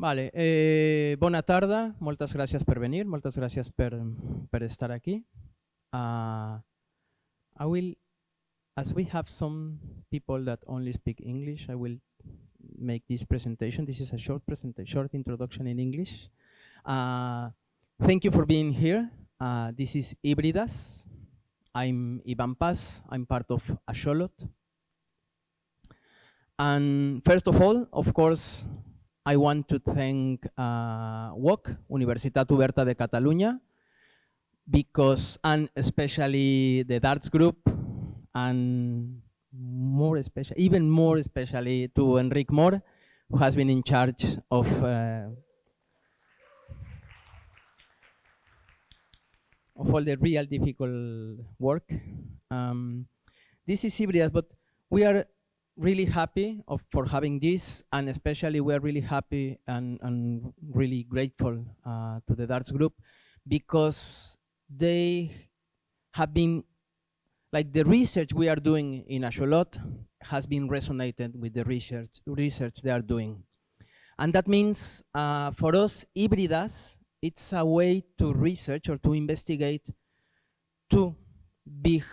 Vale, bona tarda, moltes gràcies per venir, moltes gràcies per estar aquí. I will, as we have some people that only speak English, I will make this presentation. This is a short presentation, short introduction in English. Thank you for being here. This is Híbrides. I'm Ivan Paz. I'm part of Axolot. And first of all, of course, I want to thank UOC, Universitat Oberta de Catalunya, because, and especially the Darts group, and more especially, even more especially to Enric Mor, who has been in charge of all the real difficult work. This is Híbrides, but we are really happy for having this, and especially we are really happy and really grateful to the Darts group, because they have been, like, the research we are doing in Axolot has been resonated with the research they are doing. And that means for us, Híbrides, it's a way to research or to investigate two big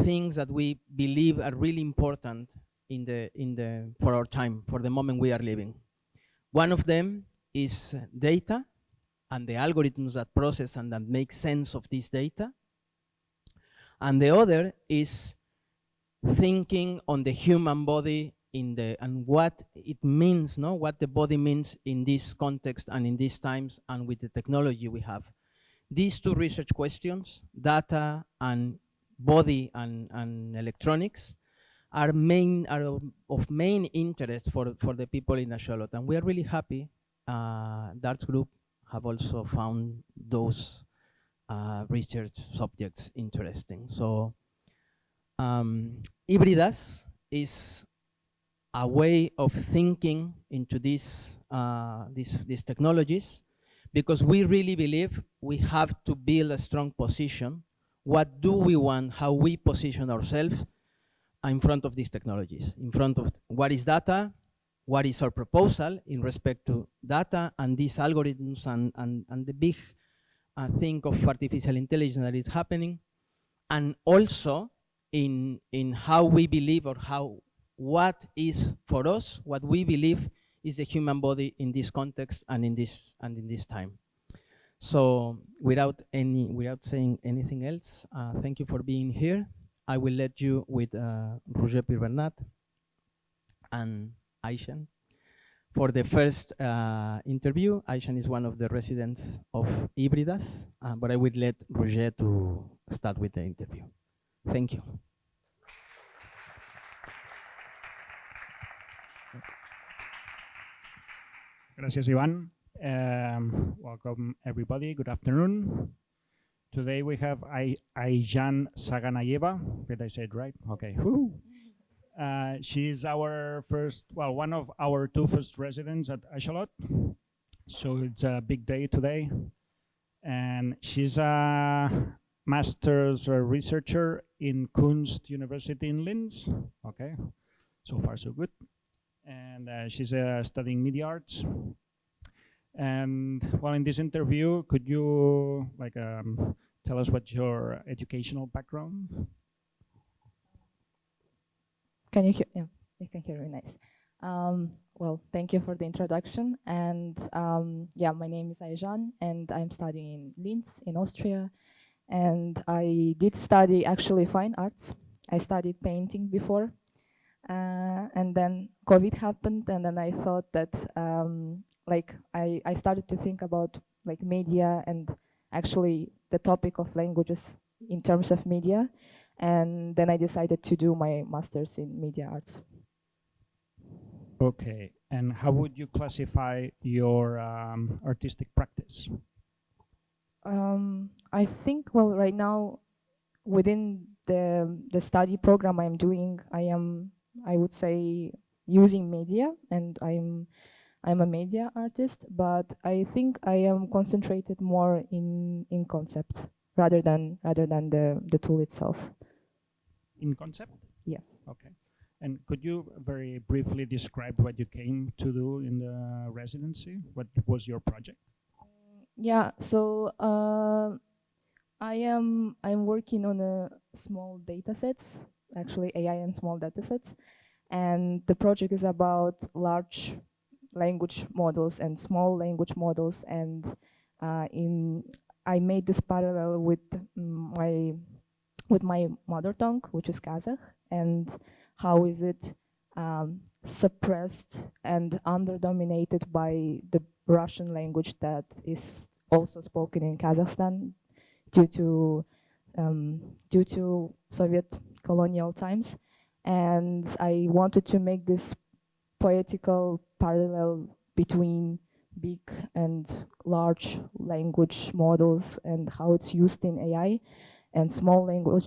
things that we believe are really important for our time, for the moment we are living. One of them is data and the algorithms that process and that make sense of this data. And the other is thinking on the human body and what it means, no? What the body means in this context and in these times and with the technology we have. These two research questions, data and body and electronics, are of main interest for the people in Axolot, and we are really happy. Darts group have also found those research subjects interesting. So Híbrides is a way of thinking into these technologies, because we really believe we have to build a strong position. What do we want? How we position ourselves in front of these technologies, in front of what is data, what is our proposal in respect to data and these algorithms and the big thing of artificial intelligence that is happening, and also in how we believe or what is for us, what we believe is the human body in this context and in this time. So without saying anything else, thank you for being here. I will let you with Roger Pirbernat and Aizhan. For the first interview, Aizhan is one of the residents of Híbrides, but I will let Roger to start with the interview. Thank you. Gracias, Ivan. Welcome, everybody. Good afternoon. Today we have Aizhan Saganayeva. Did I say it right? Okay. She's our one of our two first residents at Axolot. So it's a big day today. And she's a master's researcher in Kunst University in Linz. Okay, so far so good. And she's studying media arts. And well, in this interview, could you tell us what's your educational background? Can you hear? Yeah, you can hear me. Nice. Well, thank you for the introduction. And yeah, my name is Aizhan, and I'm studying in Linz in Austria. And I did study actually fine arts. I studied painting before, and then COVID happened, and then I thought that I started to think about media and actually the topic of languages in terms of media, and then I decided to do my master's in media arts. Okay, and how would you classify your artistic practice? I think, well, right now within the study program I'm doing, I would say, using media, and I'm I'm a media artist, but I think I am concentrated more in concept rather than the tool itself. In concept? Yes. Okay. And could you very briefly describe what you came to do in the residency? What was your project? Yeah, so I'm working on a small data sets, actually AI and small data sets. And the project is about large language models and small language models. And I made this parallel with my mother tongue, which is Kazakh, and how is it suppressed and under-dominated by the Russian language that is also spoken in Kazakhstan due to Soviet colonial times. And I wanted to make this poetical parallel between big and large language models and how it's used in AI, and small language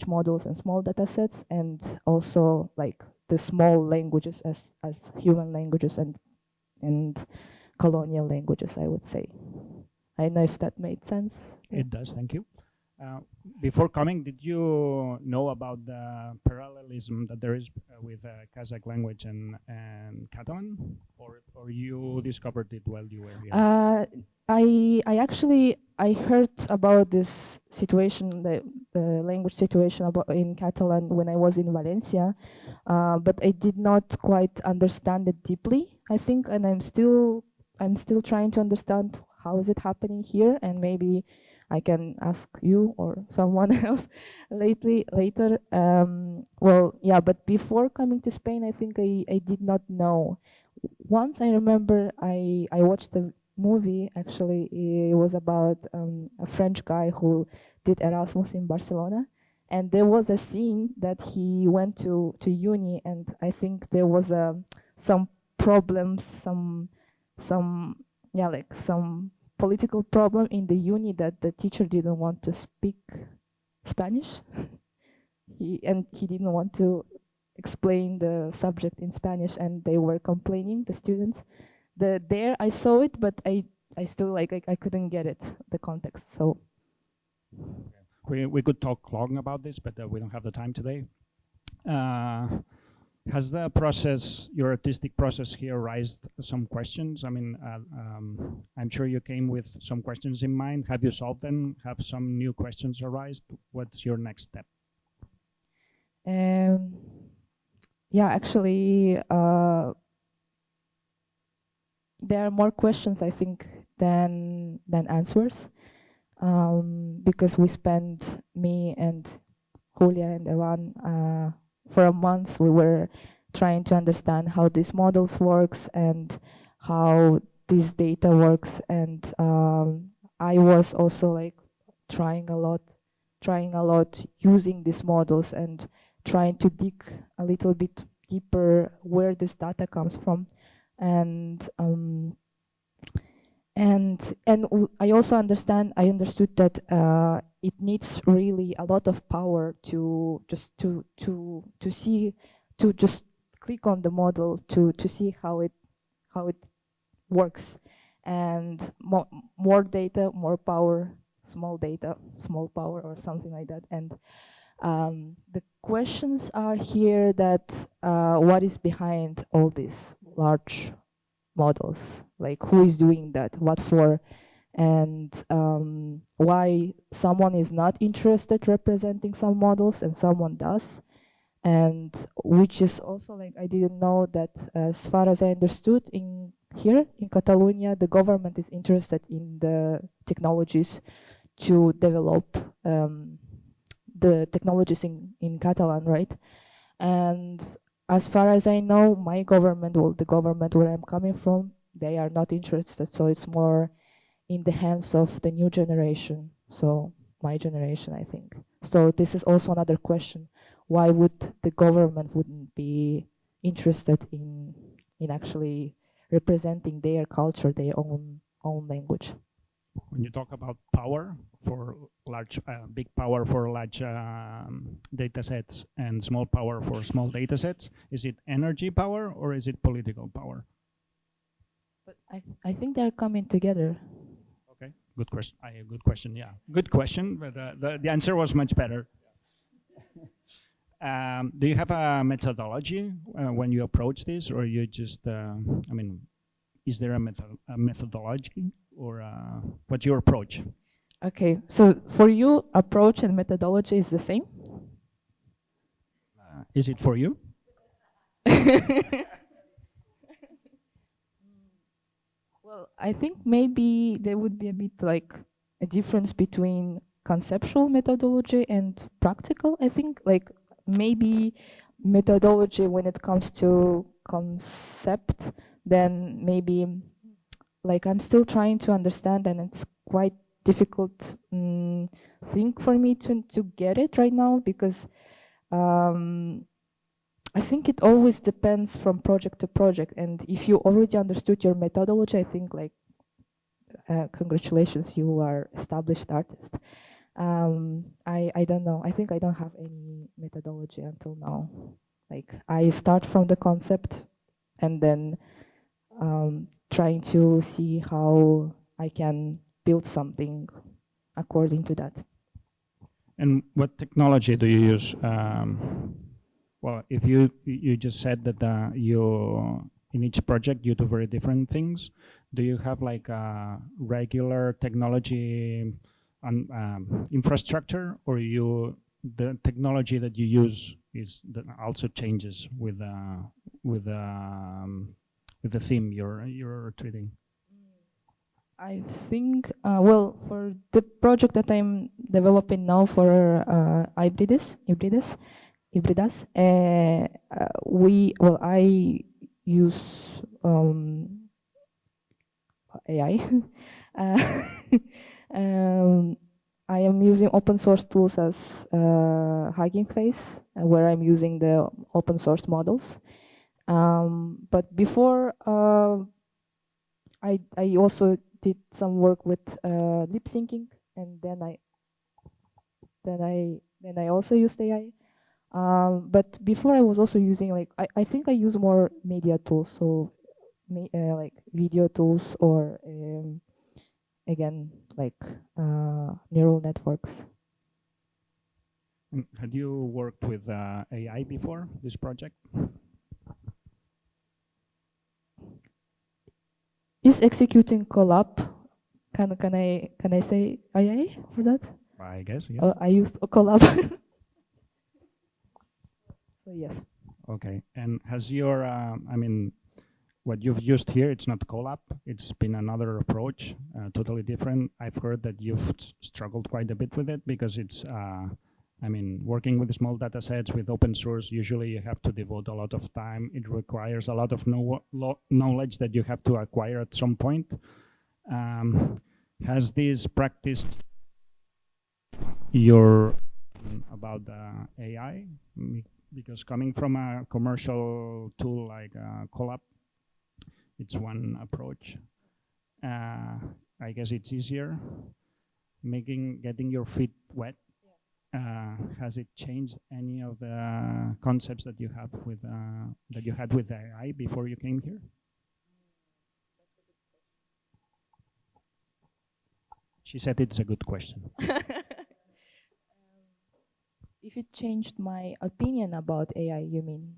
models and small data sets, and also like the small languages as human languages and colonial languages, I would say. I don't know if that made sense. It does, thank you. Before coming, did you know about the parallelism that there is with Kazakh language and Catalan, or you discovered it while you were here? I actually heard about this situation, the language situation in Catalan when I was in Valencia, but I did not quite understand it deeply, I think, and I'm still trying to understand how is it happening here, and maybe I can ask you or someone else later. Well, yeah, but before coming to Spain, I think I did not know. Once I remember I watched a movie, actually. It was about a French guy who did Erasmus in Barcelona, and there was a scene that he went to uni, and I think there was some problems, some political problem in the uni that the teacher didn't want to speak Spanish. He didn't want to explain the subject in Spanish, and they were complaining, the students. There I saw it, but I still I couldn't get it, the context. So we could talk long about this, but we don't have the time today. Has the process, your artistic process here, raised some questions? I mean, I'm sure you came with some questions in mind. Have you solved them? Have some new questions arisen? What's your next step? Yeah, actually, there are more questions, I think, than answers, because we spent, me and Julia and Evan, for a month we were trying to understand how these models works and how this data works, and I was also like trying a lot using these models and trying to dig a little bit deeper where this data comes from, and I also understood that it needs really a lot of power to just click on the model to see how it works, and more data, more power, small data, small power, or something like that. And the questions are here that what is behind all these large models, like who is doing that, what for, and why someone is not interested representing some models and someone does, and which is also like, I didn't know that, as far as I understood, here in Catalonia the government is interested in the technologies to develop the technologies in Catalan, right? And as far as I know, my government, well, the government where I'm coming from, they are not interested. So it's more in the hands of the new generation. So my generation, I think. So this is also another question. Why would the government wouldn't be interested in actually representing their culture, their own language? When you talk about power for large, big power for large data sets and small power for small data sets, is it energy power or is it political power? But I think they're coming together. Okay, good question. Good question. Yeah, good question. But the answer was much better. Do you have a methodology when you approach this, or you just? I mean, is there a methodology, or what's your approach? Okay, so for you, approach and methodology is the same? Is it for you? Well, I think maybe there would be a bit like a difference between conceptual methodology and practical. I think like maybe methodology when it comes to concept, then maybe like I'm still trying to understand, and it's quite difficult thing for me to get it right now, because I think it always depends from project to project. And if you already understood your methodology, I think like congratulations, you are established artist. I don't know. I think I don't have any methodology until now. Like I start from the concept and then trying to see how I can build something according to that. And what technology do you use? Well, if you just said that you in each project you do very different things, do you have like a regular technology infrastructure, or the technology that you use is that also changes with the theme you're treating? I think, well, for the project that I'm developing now for Híbrides, I use AI. I am using open source tools as Hugging Face, where I'm using the open source models. But before, I also did some work with lip syncing, and then I also used AI. But before I was also using like I think I use more media tools, so like video tools, or again like neural networks. Had you worked with AI before this project? Is executing collab? Can I say AI for that? I guess, yeah. I used a collab. So yes. Okay, and has your, I mean, what you've used here, it's not Colab, it's been another approach, totally different. I've heard that you've struggled quite a bit with it because it's, I mean, working with small data sets with open source, usually you have to devote a lot of time. It requires a lot of knowledge that you have to acquire at some point. Has this practice your about AI? Because coming from a commercial tool like Colab, it's one approach. I guess it's easier. Getting your feet wet. Has it changed any of the concepts that you have with that you had with AI before you came here? She said it's a good question. If it changed my opinion about AI, you mean?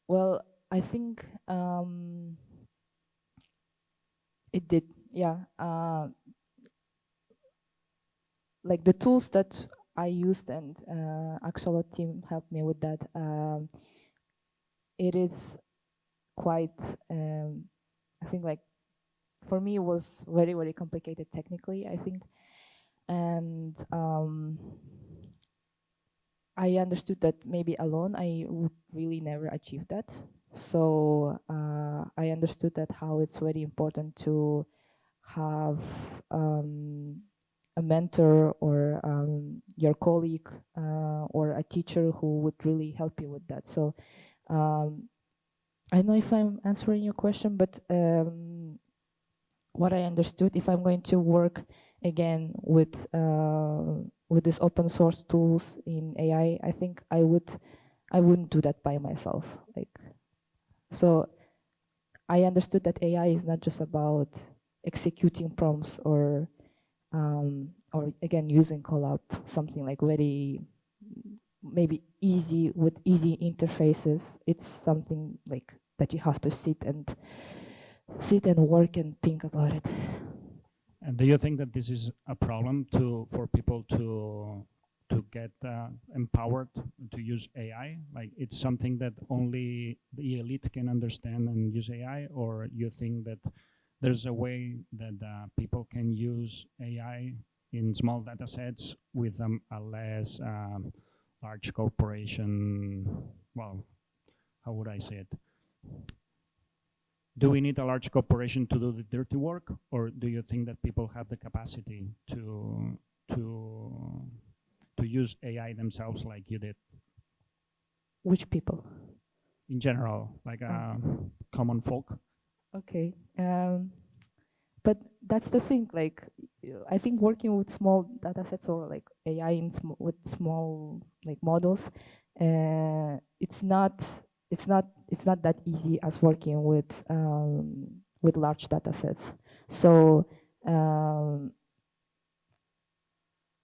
Well, I think it did, yeah. Like the tools that I used, and Axolot team helped me with that. It is quite, I think like, for me it was very, very complicated technically, I think. And I understood that maybe alone I would really never achieve that. So I understood that how it's very important to have a mentor or your colleague or a teacher who would really help you with that. So I don't know if I'm answering your question, but what I understood, if I'm going to work again with this open source tools in AI, I think I wouldn't do that by myself. Like, so I understood that AI is not just about executing prompts or again using Colab, something like very maybe easy with easy interfaces. It's something like that you have to sit and work and think about it. And do you think that this is a problem for people to get empowered to use AI? Like it's something that only the elite can understand and use AI, or you think that there's a way that people can use AI in small data sets with a less large corporation, well, how would I say it? Do we need a large corporation to do the dirty work, or do you think that people have the capacity to use AI themselves like you did? Which people? In general, like common folk. Okay, but that's the thing. Like, I think working with small data sets or like AI with small like models, it's not that easy as working with large data sets. So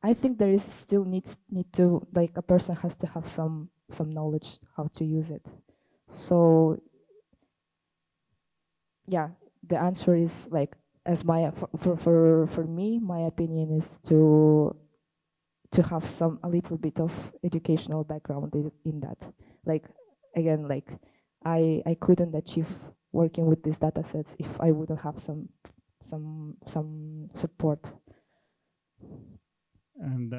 I think there is still need to, like, a person has to have some knowledge how to use it. So yeah, the answer is like, as for me, my opinion is to have a little bit of educational background in that. Like, again, like I couldn't achieve working with these data sets if I wouldn't have some support. And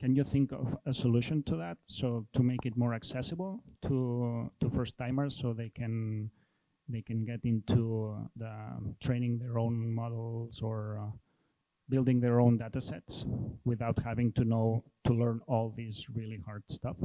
can you think of a solution to that? So to make it more accessible to first timers, so they can get into the training their own models or building their own data sets without having to learn all this really hard stuff?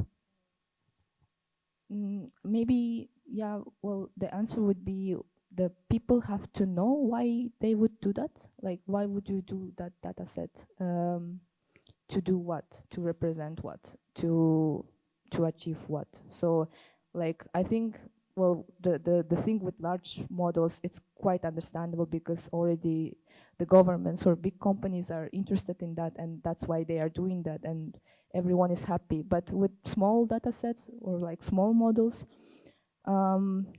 Maybe, yeah, well, the answer would be the people have to know why they would do that. Like, why would you do that data set? To do what? To represent what? To achieve what? So, like, I think, well, the thing with large models, it's quite understandable because already the governments or big companies are interested in that, and that's why they are doing that, and everyone is happy. But with small data sets or like small models,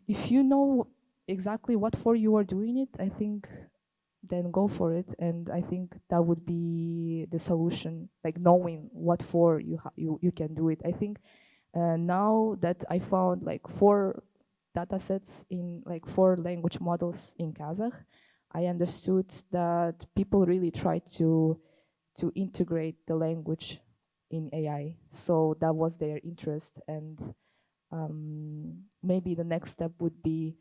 if you know exactly what for you are doing it, I think then go for it. And I think that would be the solution, like knowing what for you can do it. I think now that I found like 4 data sets in like 4 language models in Kazakh, I understood that people really try to integrate the language in AI. So that was their interest, and maybe the next step would be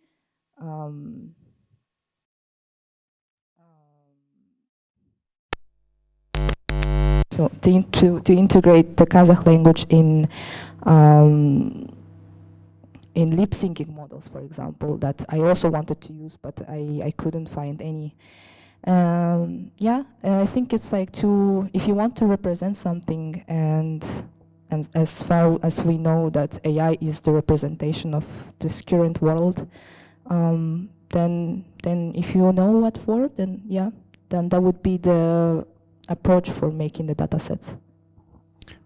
so to integrate the Kazakh language in lip syncing models, for example, that I also wanted to use, but I couldn't find any. Yeah, I think it's like if you want to represent something, and as far as we know that AI is the representation of this current world, then if you know what for, then yeah, then that would be the approach for making the data sets.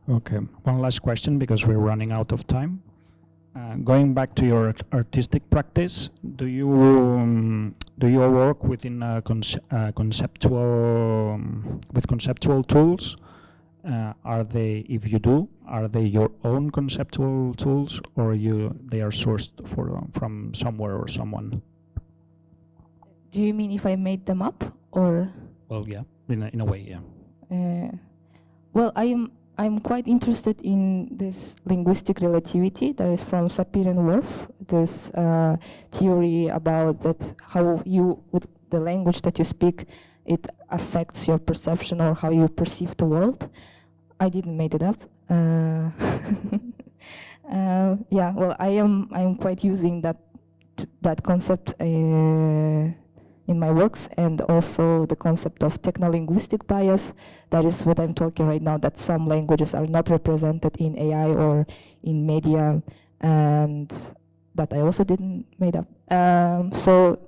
Okay, one last question because we're running out of time. Going back to your artistic practice, do you work within with conceptual tools? Are they, if you do, are they your own conceptual tools, or they are sourced from somewhere or someone? Do you mean if I made them up, or? Well, yeah, in a way, yeah. Well, I'm quite interested in this linguistic relativity that is from Sapir and Whorf, this theory about that how you, with the language that you speak, it affects your perception or how you perceive the world. I didn't make it up. Yeah, well, I'm quite using that concept in my works, and also the concept of technolinguistic bias. That is what I'm talking right now, that some languages are not represented in AI or in media, and that I also didn't made up. So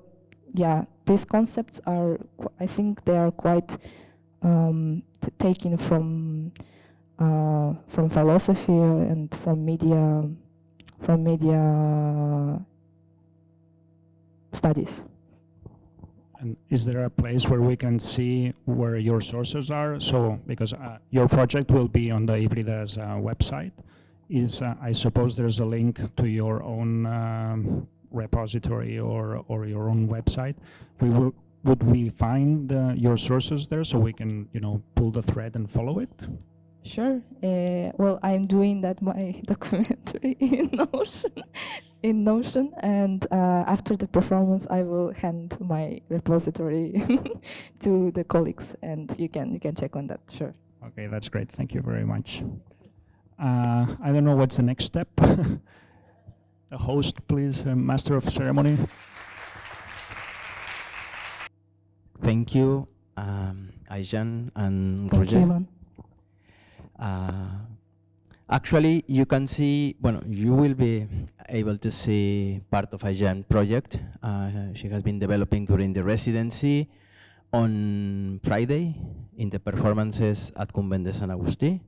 yeah, these concepts are, I think they are quite taken from philosophy and from media studies. And is there a place where we can see where your sources are? So, because your project will be on the Híbrides website, I suppose there's a link to your own repository or your own website. Would we find your sources there so we can, pull the thread and follow it? Sure. Well, I'm doing that my documentary in Notion, and after the performance, I will hand my repository to the colleagues, and you can check on that. Sure. Okay, that's great. Thank you very much. I don't know what's the next step. The host, please, master of ceremony. Thank you, Aizhan and Thank Roger. you, Actually, you can see, you will be able to see part of Aizhan project. She has been developing during the residency on Friday in the performances at Convent de Sant Agustí.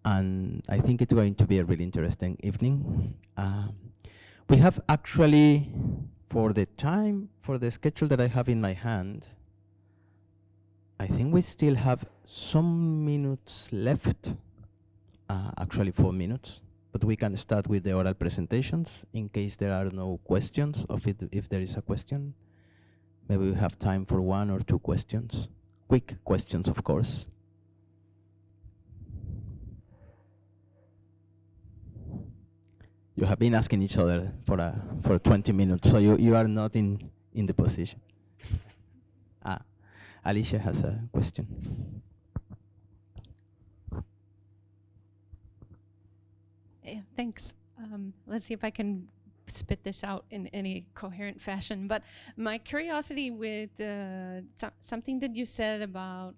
And I think it's going to be a really interesting evening. We have actually, for the schedule that I have in my hand, I think we still have some minutes left, actually 4 minutes, but we can start with the oral presentations in case there are no questions, if there is a question. Maybe we have time for 1 or 2 questions. Quick questions, of course. You have been asking each other for 20 minutes, so you are not in the position. Alicia has a question. Yeah, thanks. Let's see if I can spit this out in any coherent fashion. But my curiosity with something that you said about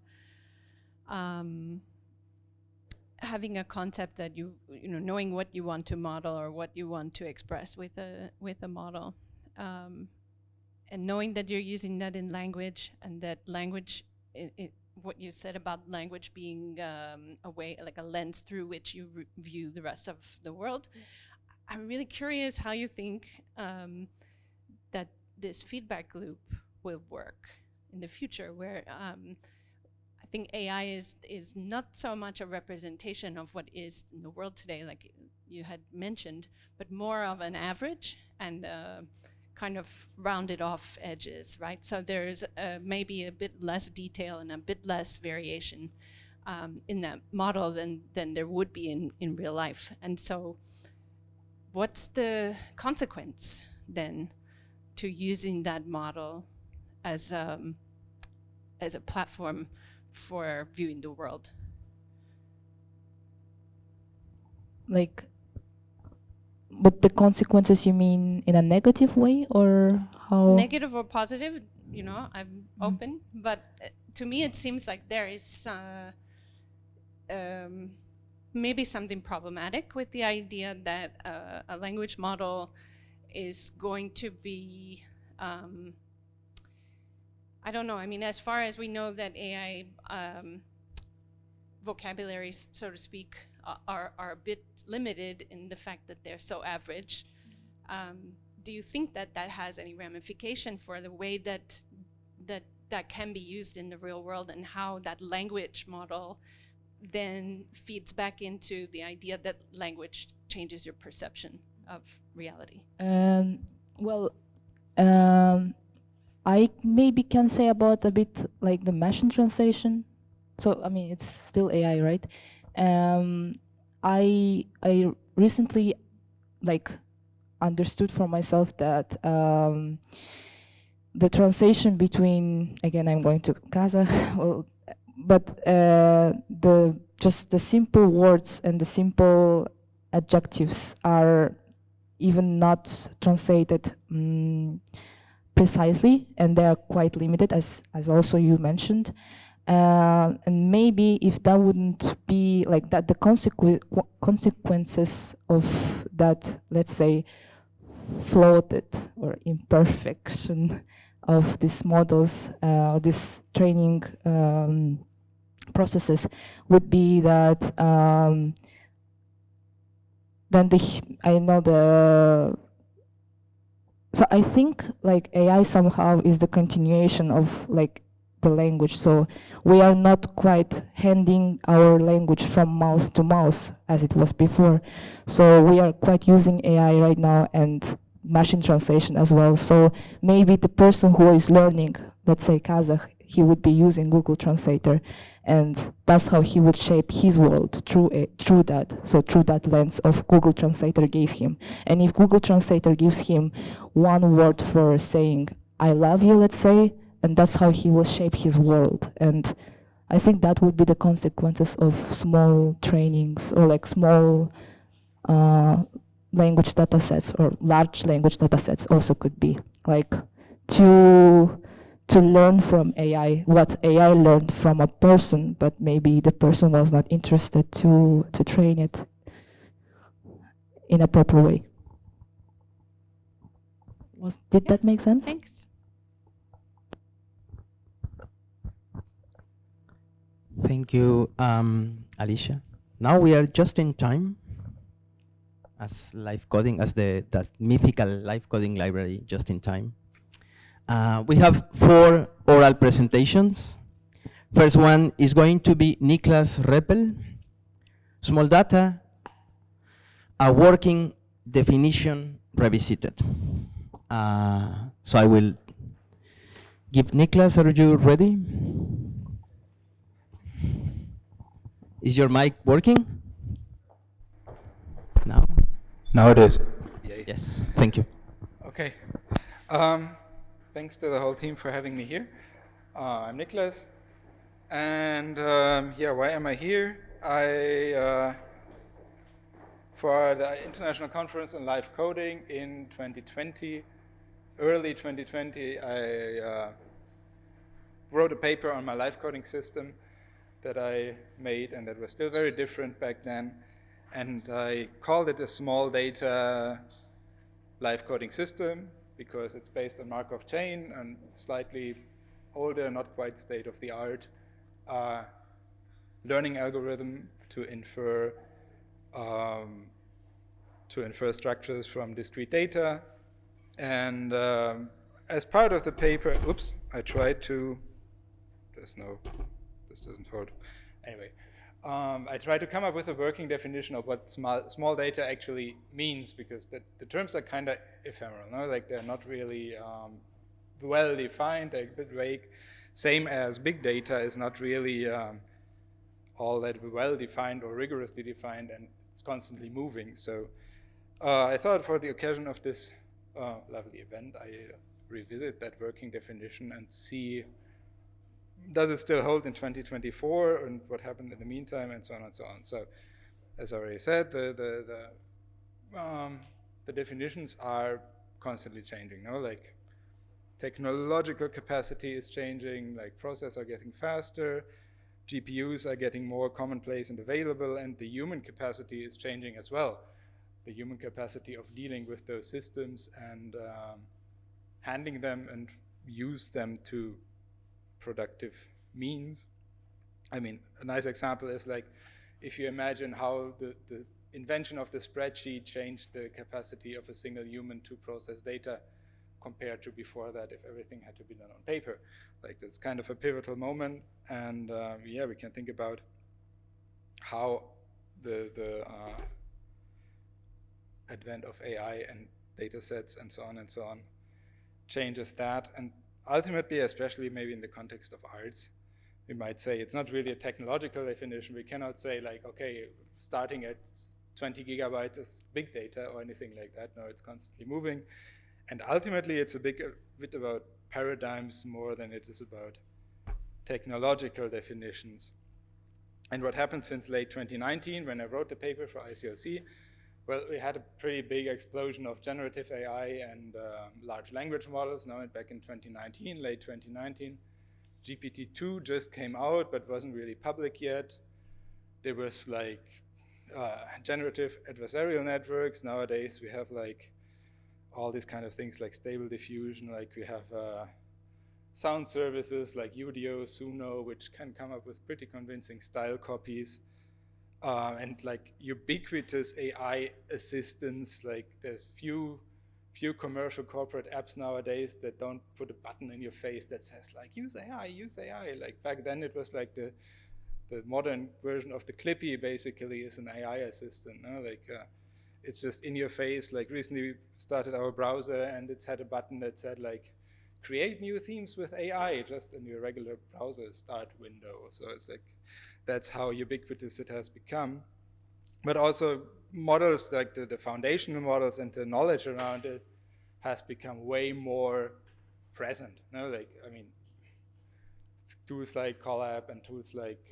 having a concept that knowing what you want to model or what you want to express with a model, and knowing that you're using that in language, and that language, what you said about language being a way, like a lens through which you view the rest of the world. I'm really curious how you think that this feedback loop will work in the future, where I think AI is not so much a representation of what is in the world today, like you had mentioned, but more of an average and kind of rounded off edges, right? So there's maybe a bit less detail and a bit less variation in that model than there would be in real life. And so what's the consequence then to using that model as a platform for viewing the world? Like, but the consequences, you mean in a negative way, or how? Negative or positive, I'm open, but to me it seems like there is maybe something problematic with the idea that a language model is going to be, I don't know, I mean, as far as we know that AI vocabularies, so to speak, are a bit limited in the fact that they're so average. Do you think that has any ramification for the way that can be used in the real world, and how that language model then feeds back into the idea that language changes your perception of reality? Well, I maybe can say about a bit like the machine translation. So, I mean, it's still AI, right? I recently understood for myself that the translation between, again, I'm going to Casa, well, but just the simple words and the simple adjectives are even not translated precisely, and they are quite limited, as also you mentioned. And maybe if that wouldn't be like that, the consequences of that, let's say, floated or imperfection of these models, these training processes would be that then so I think like AI somehow is the continuation of like the language. So we are not quite handing our language from mouth to mouth as it was before. So we are quite using AI right now and machine translation as well. So maybe the person who is learning, let's say Kazakh, he would be using Google Translator, and that's how he would shape his world through that. So through that lens of Google Translator gave him. And if Google Translator gives him one word for saying, I love you, let's say, and that's how he will shape his world. And I think that would be the consequences of small trainings or like small language data sets or large language data sets also could be. Like to learn from AI what AI learned from a person, but maybe the person was not interested to train it in a proper way. Did that make sense? Thanks. Thank you, Alicia. Now we are just in time as live coding, as that mythical live coding library, just in time. We have 4 oral presentations. First one is going to be Niklas Reppel, Small Data, a Working Definition Revisited. So I will give Niklas, are you ready? Is your mic working? No? Now it is. Yes, thank you. Okay. Thanks to the whole team for having me here. I'm Niklas. And yeah, why am I here? For the International Conference on Live Coding in 2020, early 2020, I wrote a paper on my live coding system that I made, and that was still very different back then. And I called it a small data live coding system because it's based on Markov chain and slightly older, not quite state of the art learning algorithm to infer structures from discrete data. And as part of the paper, oops, I tried to, this doesn't hold. Anyway, I tried to come up with a working definition of what small data actually means, because the terms are kind of ephemeral, no? Like they're not really well defined, they're a bit vague. Same as big data is not really all that well defined or rigorously defined, and it's constantly moving. So I thought for the occasion of this lovely event, I revisit that working definition and see, does it still hold in 2024, and what happened in the meantime, and so on and so on. So, as I already said, the definitions are constantly changing. No, like technological capacity is changing. Like processors are getting faster, GPUs are getting more commonplace and available, and the human capacity is changing as well. The human capacity of dealing with those systems and handling them and use them to productive means. I mean, a nice example is like, if you imagine how the invention of the spreadsheet changed the capacity of a single human to process data compared to before that, if everything had to be done on paper. Like, that's kind of a pivotal moment. And yeah, we can think about how the advent of AI and data sets and so on changes that. And ultimately, especially maybe in the context of arts, we might say it's not really a technological definition. We cannot say like, okay, starting at 20 gigabytes is big data or anything like that. No, it's constantly moving. And ultimately, it's a bit about paradigms more than it is about technological definitions. And what happened since late 2019, when I wrote the paper for ICLC, well, we had a pretty big explosion of generative AI and large language models. Now, back in 2019, late 2019, GPT-2 just came out, but wasn't really public yet. There was like generative adversarial networks. Nowadays, we have like all these kind of things like stable diffusion, like we have sound services like Udio, Suno, which can come up with pretty convincing style copies. And like ubiquitous AI assistants, like there's few commercial corporate apps nowadays that don't put a button in your face that says like, use AI, use AI. Like back then it was like the modern version of the Clippy basically is an AI assistant. No? Like it's just in your face. Like recently we started our browser and it's had a button that said like, create new themes with AI just in your regular browser start window. So it's like, that's how ubiquitous it has become. But also models like the foundational models and the knowledge around it has become way more present. No? Like, I mean, tools like Colab and tools like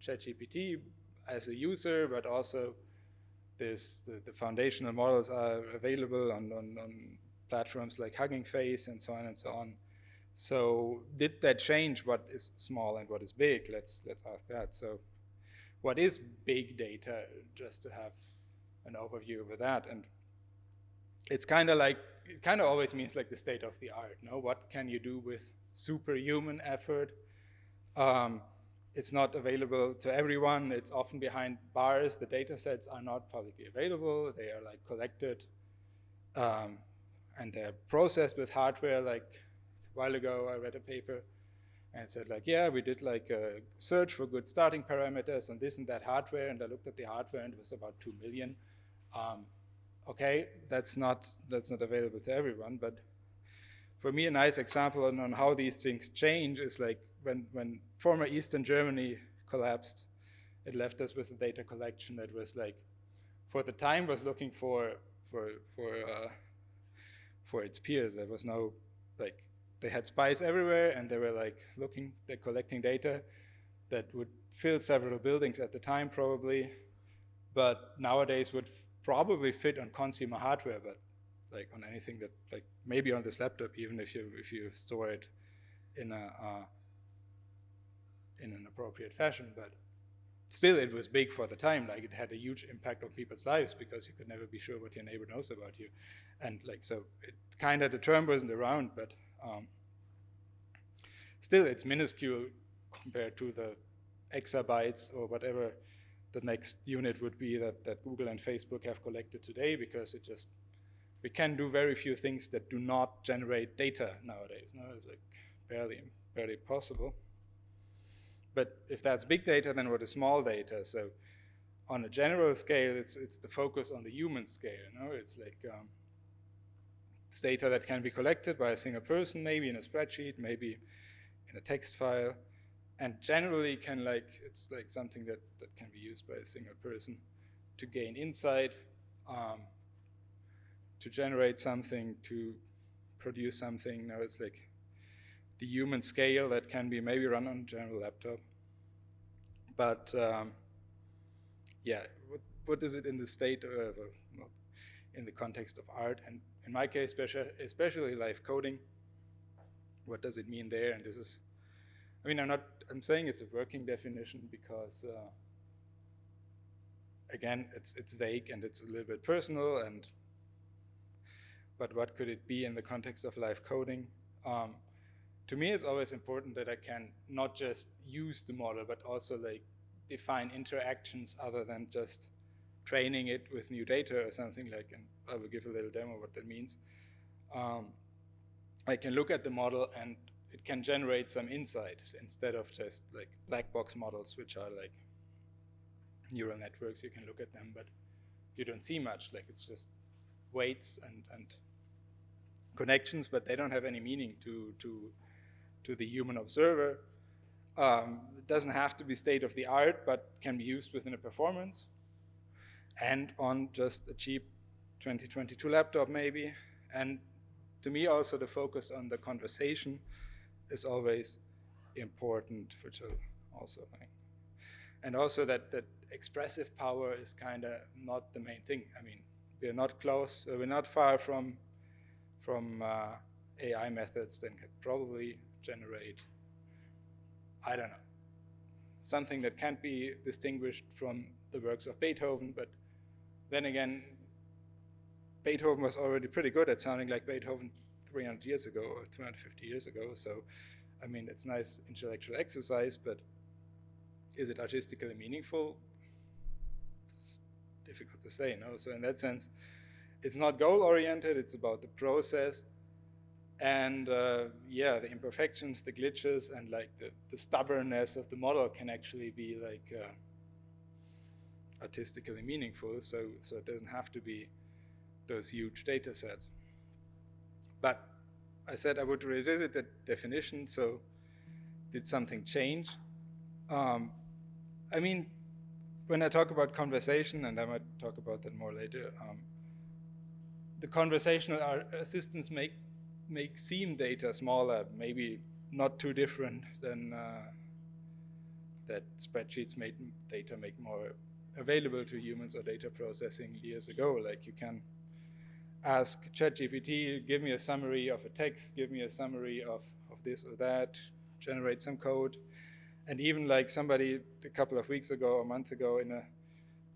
ChatGPT as a user, but also the foundational models are available on platforms like Hugging Face and so on and so on. So did that change what is small and what is big? Let's ask that. So what is big data, just to have an overview over that? And it's kind of like, it kind of always means like the state of the art, no? What can you do with superhuman effort? It's not available to everyone. It's often behind bars. The data sets are not publicly available. They are like collected and they're processed with hardware. Like a while ago, I read a paper and it said like, yeah, we did like a search for good starting parameters on this and that hardware, and I looked at the hardware and it was about 2 million. Okay, that's not available to everyone, but for me, a nice example on how these things change is like when former Eastern Germany collapsed, it left us with a data collection that was like, for the time, was looking for its peers. There was no, like, they had spies everywhere and they were like they're collecting data that would fill several buildings at the time probably, but nowadays would probably fit on consumer hardware, but like on anything that, like maybe on this laptop, even if you store it in an appropriate fashion, but still it was big for the time. Like it had a huge impact on people's lives because you could never be sure what your neighbor knows about you. And like, so it kind of, the term wasn't around, but still it's minuscule compared to the exabytes or whatever the next unit would be that Google and Facebook have collected today, because it just, we can do very few things that do not generate data nowadays. No, it's like barely possible. But if that's big data, then what is small data? So on a general scale, it's the focus on the human scale. No? It's like it's data that can be collected by a single person, maybe in a spreadsheet, maybe in a text file, and generally can it's like something that can be used by a single person to gain insight, to generate something, to produce something. Now it's like the human scale that can be maybe run on a general laptop. But yeah, what is it in the state of, in the context of art? And in my case, especially live coding, what does it mean there? And this is, I mean, I'm saying it's a working definition because, again, it's vague and it's a little bit personal, but what could it be in the context of live coding? To me, it's always important that I can not just use the model, but also like define interactions other than just training it with new data or something like, and I will give a little demo what that means. I can look at the model and it can generate some insight instead of just like black box models, which are like neural networks. You can look at them, but you don't see much. Like it's just weights and connections, but they don't have any meaning to the human observer. It doesn't have to be state of the art, but can be used within a performance and on just a cheap 2022 laptop maybe. And to me also the focus on the conversation is always important, which I'll also like. And also that expressive power is kind of not the main thing. I mean, we're not close, we're not far from AI methods that could probably generate, I don't know, something that can't be distinguished from the works of Beethoven, but then again, Beethoven was already pretty good at sounding like Beethoven 300 years ago or 250 years ago. So, I mean, it's nice intellectual exercise, but is it artistically meaningful? It's difficult to say, no? So in that sense, it's not goal-oriented, it's about the process. And yeah, the imperfections, the glitches, and like the stubbornness of the model can actually be like artistically meaningful. So it doesn't have to be those huge data sets. But I said I would revisit the definition, so did something change? I mean, when I talk about conversation, and I might talk about that more later, the conversational assistants make seem data smaller, maybe not too different than that spreadsheets made data make more available to humans or data processing years ago. Like you can ask ChatGPT, give me a summary of a text, give me a summary of this or that, generate some code. And even like somebody a couple of weeks ago, a month ago, in a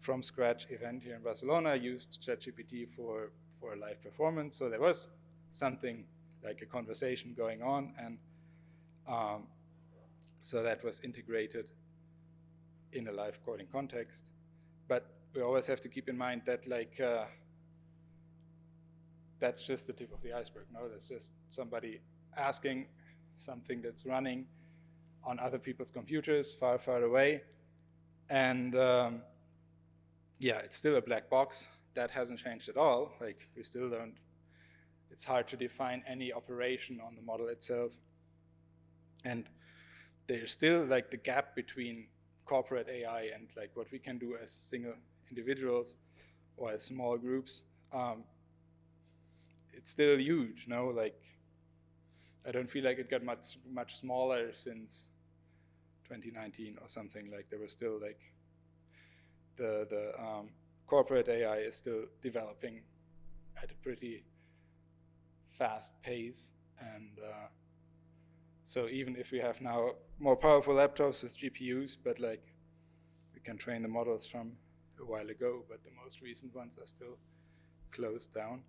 from scratch event here in Barcelona used ChatGPT for a live performance. So there was something like a conversation going on, and so that was integrated in a live coding context. But we always have to keep in mind that like that's just the tip of the iceberg. No, that's just somebody asking something that's running on other people's computers far, far away. And yeah, it's still a black box. That hasn't changed at all. Like we still don't, it's hard to define any operation on the model itself. And there's still like the gap between corporate AI and like what we can do as single individuals or as small groups. It's still huge, no? Like, I don't feel like it got much smaller since 2019 or something. Like there was still like the corporate AI is still developing at a pretty fast pace, and so even if we have now more powerful laptops with GPUs, but like we can train the models from a while ago, but the most recent ones are still closed down.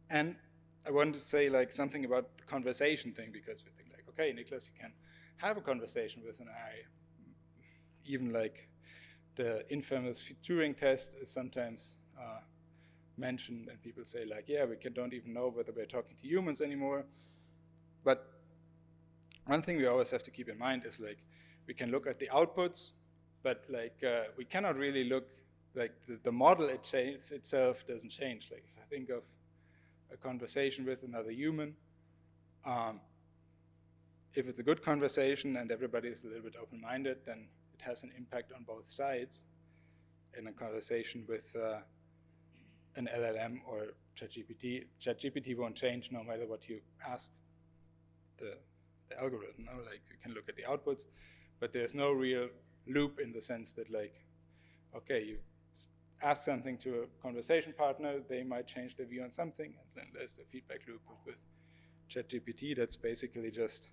And I wanted to say like something about the conversation thing, because we think like, okay, Niklas, you can have a conversation with an AI. Even like the infamous Turing test is sometimes mentioned, and people say like, yeah, we don't even know whether we're talking to humans anymore. But one thing we always have to keep in mind is like, we can look at the outputs, but like we cannot really look, like the model itself doesn't change. Like if I think of a conversation with another human, if it's a good conversation and everybody is a little bit open-minded, then it has an impact on both sides. In a conversation with an LLM or ChatGPT won't change no matter what you ask the algorithm. No? Like you can look at the outputs, but there's no real loop in the sense that like, okay, you ask something to a conversation partner, they might change their view on something, and then there's the feedback loop with ChatGPT. That's basically just,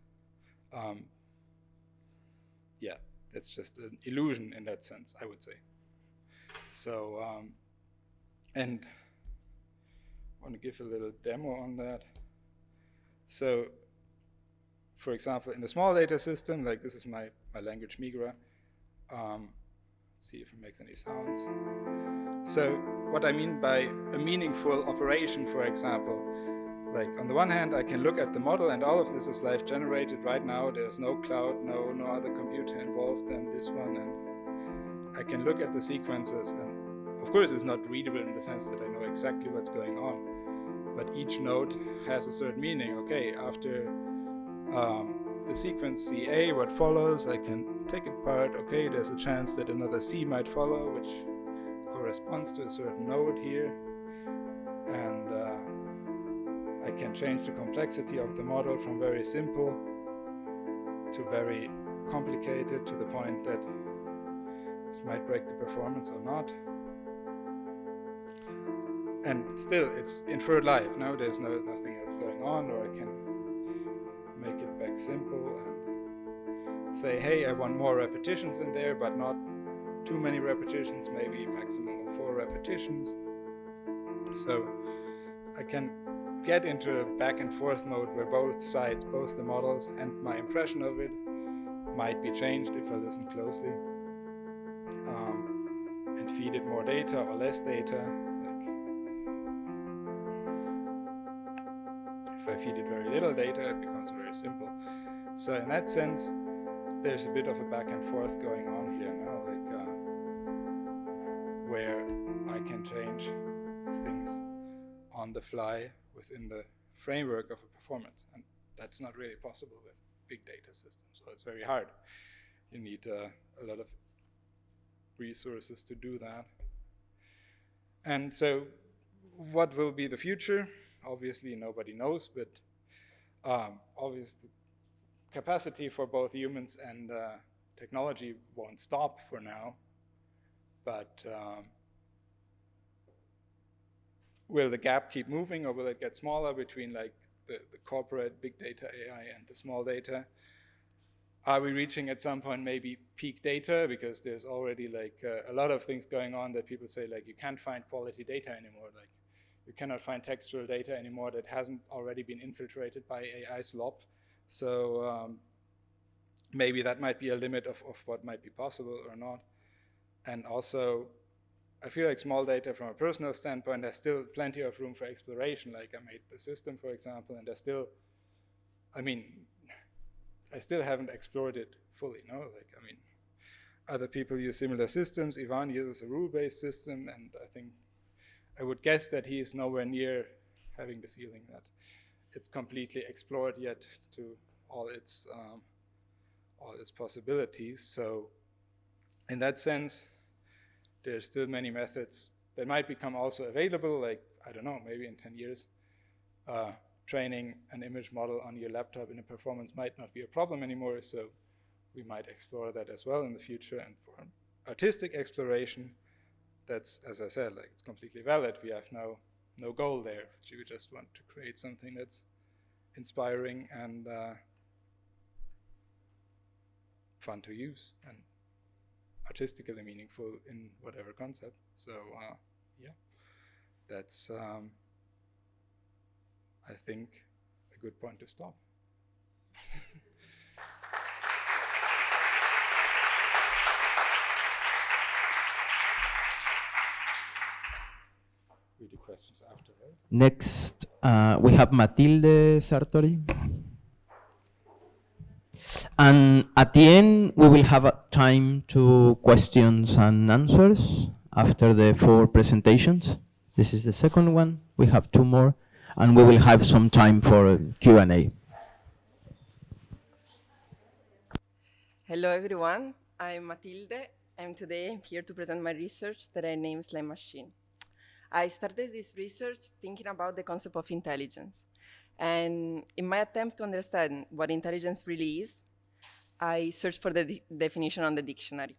yeah, that's just an illusion in that sense, I would say. So, and I want to give a little demo on that. So, for example, in the small data system, like this is my language Migra. Let's see if it makes any sounds. So what I mean by a meaningful operation, for example, like on the one hand, I can look at the model and all of this is live generated right now. There's no cloud, no other computer involved than this one. And I can look at the sequences, and of course it's not readable in the sense that I know exactly what's going on, but each node has a certain meaning. Okay, after the sequence CA, what follows, I can take it apart. Okay, there's a chance that another C might follow, which corresponds to a certain node here, and I can change the complexity of the model from very simple to very complicated, to the point that it might break the performance or not. And still, it's inferred live. Now there's nothing else going on, or I can make it back simple and say, hey, I want more repetitions in there, but not too many repetitions, maybe maximum of 4 repetitions. So I can get into a back and forth mode where both sides, both the models and my impression of it, might be changed if I listen closely, and feed it more data or less data. Like if I feed it very little data, it becomes very simple. So in that sense, there's a bit of a back and forth going on here now, like where I can change things on the fly within the framework of a performance, and that's not really possible with big data systems, so it's very hard. You need a lot of resources to do that. And so what will be the future? Obviously nobody knows, but obviously capacity for both humans and technology won't stop for now, but will the gap keep moving, or will it get smaller between like the corporate big data AI and the small data? Are we reaching at some point maybe peak data? Because there's already like a lot of things going on that people say like you can't find quality data anymore. Like you cannot find textual data anymore that hasn't already been infiltrated by AI slop. So maybe that might be a limit of what might be possible or not. And also, I feel like small data from a personal standpoint has still plenty of room for exploration. Like I made the system, for example, and there's still, I mean, I still haven't explored it fully, no? Like, I mean, other people use similar systems. Ivan uses a rule-based system, and I think, I would guess that he is nowhere near having the feeling that it's completely explored yet to all its possibilities. So in that sense, there's still many methods that might become also available, like, I don't know, maybe in 10 years. Training an image model on your laptop in a performance might not be a problem anymore, so we might explore that as well in the future. And for artistic exploration, that's, as I said, like it's completely valid. We have no goal there. We just want to create something that's inspiring and fun to use and artistically meaningful in whatever concept. So yeah, that's I think a good point to stop. We do questions after, right? Next, we have Matilde Sartori. And at the end, we will have time to questions and answers after the 4 presentations. This is the second one. We have 2 more, and we will have some time for Q&A. Hello, everyone. I'm Matilde, and today I'm here to present my research that I named Slime Machine. I started this research thinking about the concept of intelligence. And in my attempt to understand what intelligence really is, I searched for the definition on the dictionary.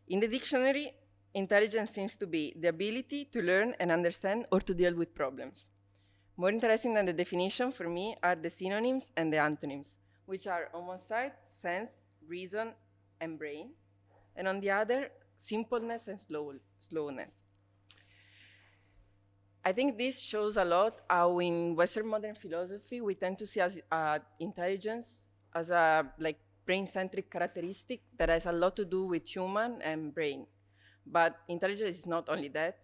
In the dictionary, intelligence seems to be the ability to learn and understand or to deal with problems. More interesting than the definition for me are the synonyms and the antonyms, which are on one side, sense, reason, and brain, and on the other, simpleness and slowness. I think this shows a lot how in Western modern philosophy, we tend to see intelligence as a brain-centric characteristic that has a lot to do with human and brain. But intelligence is not only that.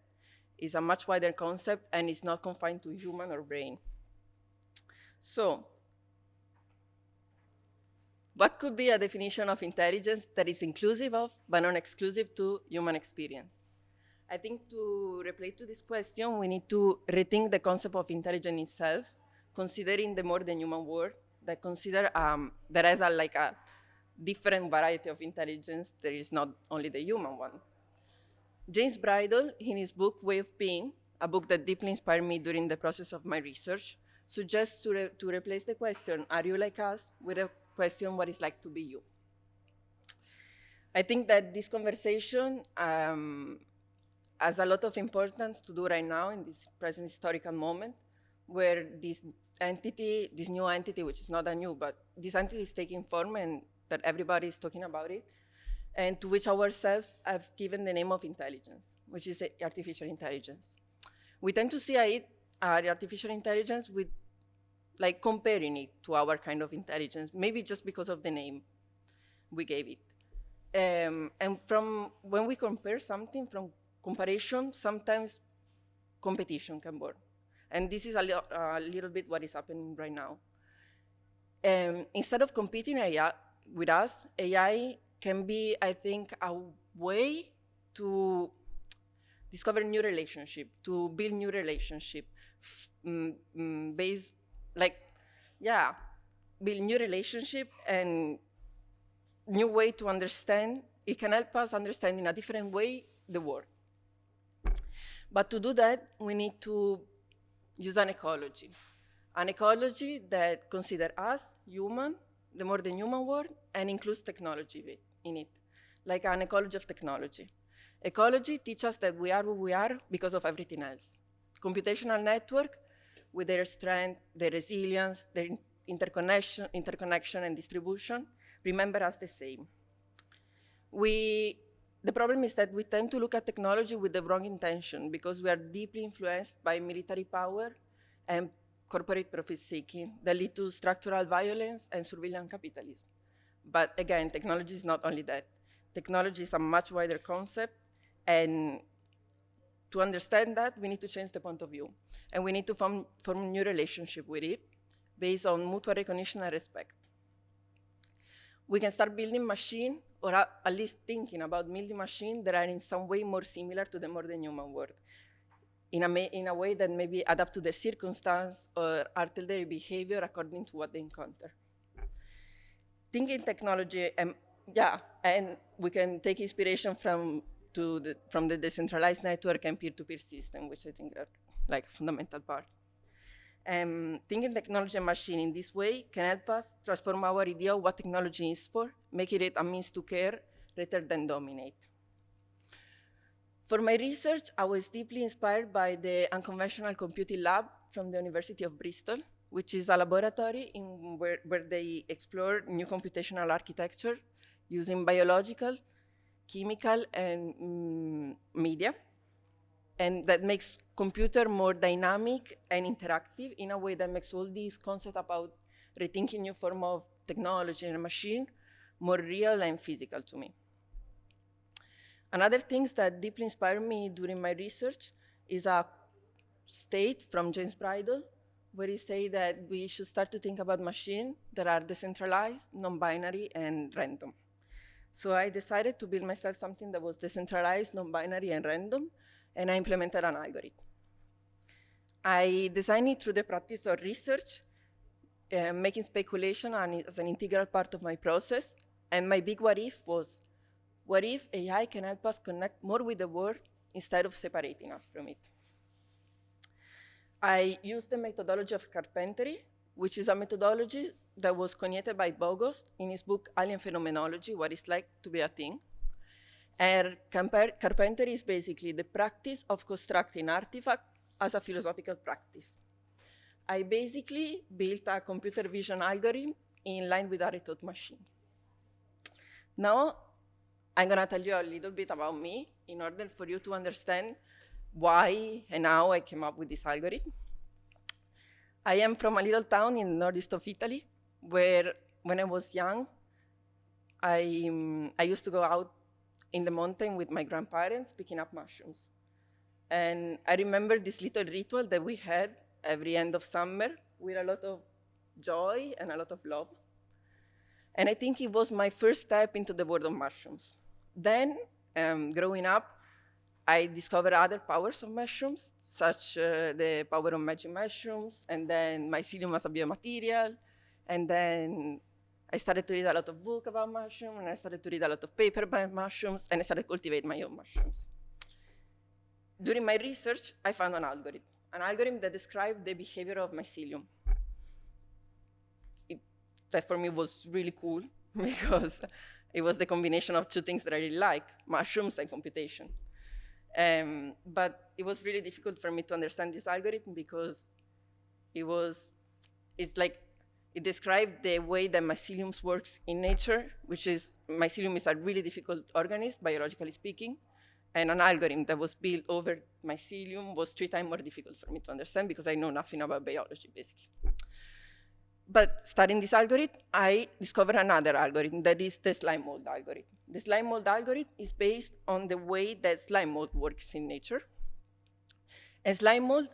It's a much wider concept, and it's not confined to human or brain. So, what could be a definition of intelligence that is inclusive of, but not exclusive to, human experience? I think to reply to this question, we need to rethink the concept of intelligence itself, considering the more than human world, that consider that has a different variety of intelligence. There is not only the human one. James Bridle, in his book, Way of Being, a book that deeply inspired me during the process of my research, suggests to replace the question, are you like us, with a question, what it's like to be you? I think that this conversation has a lot of importance to do right now in this present historical moment, where this new entity, which is not a new, but this entity is taking form and that everybody is talking about it, and to which ourselves have given the name of intelligence, which is artificial intelligence. We tend to see artificial intelligence with, like, comparing it to our kind of intelligence, maybe just because of the name we gave it. And from when we compare something, from comparison, sometimes competition can born. And this is a little bit what is happening right now. Instead of competing with us, AI can be, I think, a way to discover new relationship, to build new relationship, based, like, yeah, build new relationship and new way to understand. It can help us understand in a different way the world. But to do that, we need to use an ecology that considers us, human, the more than human world, and includes technology in it, like an ecology of technology. Ecology teaches us that we are who we are because of everything else. Computational network, with their strength, their resilience, their interconnection and distribution, remember us the same. The problem is that we tend to look at technology with the wrong intention because we are deeply influenced by military power and corporate profit-seeking that lead to structural violence and surveillance capitalism. But again, technology is not only that. Technology is a much wider concept, and to understand that, we need to change the point of view. And we need to form a new relationship with it based on mutual recognition and respect. We can start building machines, or at least thinking about building machines that are in some way more similar to the more than human world, in a way that maybe adapt to their circumstance or alter their behavior according to what they encounter. Thinking technology, and we can take inspiration from the decentralized network and peer-to-peer system, which I think are like a fundamental part. Thinking technology and machine in this way can help us transform our idea of what technology is for, making it a means to care rather than dominate. For my research, I was deeply inspired by the Unconventional Computing Lab from the University of Bristol, which is a laboratory where they explore new computational architecture using biological, chemical, and media, and that makes computer more dynamic and interactive in a way that makes all these concepts about rethinking new form of technology and machine more real and physical to me. Another thing that deeply inspired me during my research is a state from James Bridle, where he says that we should start to think about machines that are decentralized, non-binary, and random. So I decided to build myself something that was decentralized, non-binary, and random, and I implemented an algorithm. I designed it through the practice of research, making speculation as an integral part of my process, and my big what if was, what if AI can help us connect more with the world instead of separating us from it? I used the methodology of carpentry, which is a methodology that was cognated by Bogost in his book Alien Phenomenology, What It's Like to Be a Thing. And carpentry is basically the practice of constructing artifacts as a philosophical practice. I basically built a computer vision algorithm in line with a taught machine. Now, I'm gonna tell you a little bit about me in order for you to understand why and how I came up with this algorithm. I am from a little town in the northeast of Italy, where when I was young, I used to go out in the mountain with my grandparents picking up mushrooms. And I remember this little ritual that we had every end of summer with a lot of joy and a lot of love. And I think it was my first step into the world of mushrooms. Then, growing up, I discovered other powers of mushrooms, such the power of magic mushrooms, and then mycelium as a biomaterial. And then I started to read a lot of books about mushrooms, and I started to read a lot of papers about mushrooms, and I started to cultivate my own mushrooms. During my research, I found an algorithm that described the behavior of mycelium. That for me was really cool, because it was the combination of two things that I really like, mushrooms and computation. But it was really difficult for me to understand this algorithm because it described the way that mycelium works in nature, which is, mycelium is a really difficult organism, biologically speaking, and an algorithm that was built over mycelium was 3 times more difficult for me to understand because I know nothing about biology, basically. But studying this algorithm, I discovered another algorithm that is the slime mold algorithm. The slime mold algorithm is based on the way that slime mold works in nature. And slime mold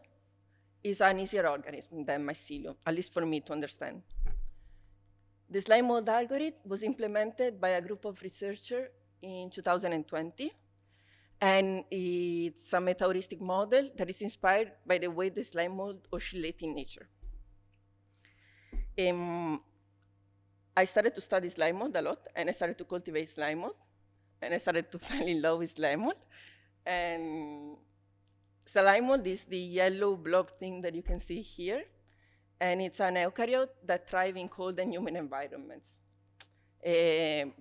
is an easier organism than mycelium, at least for me to understand. The slime mold algorithm was implemented by a group of researchers in 2020. And it's a meta-heuristic model that is inspired by the way the slime mold oscillates in nature. I started to study slime mold a lot, and I started to cultivate slime mold, and I started to fall in love with slime mold. And slime mold is the yellow blob thing that you can see here, and it's an eukaryote that thrives in cold and humid environments.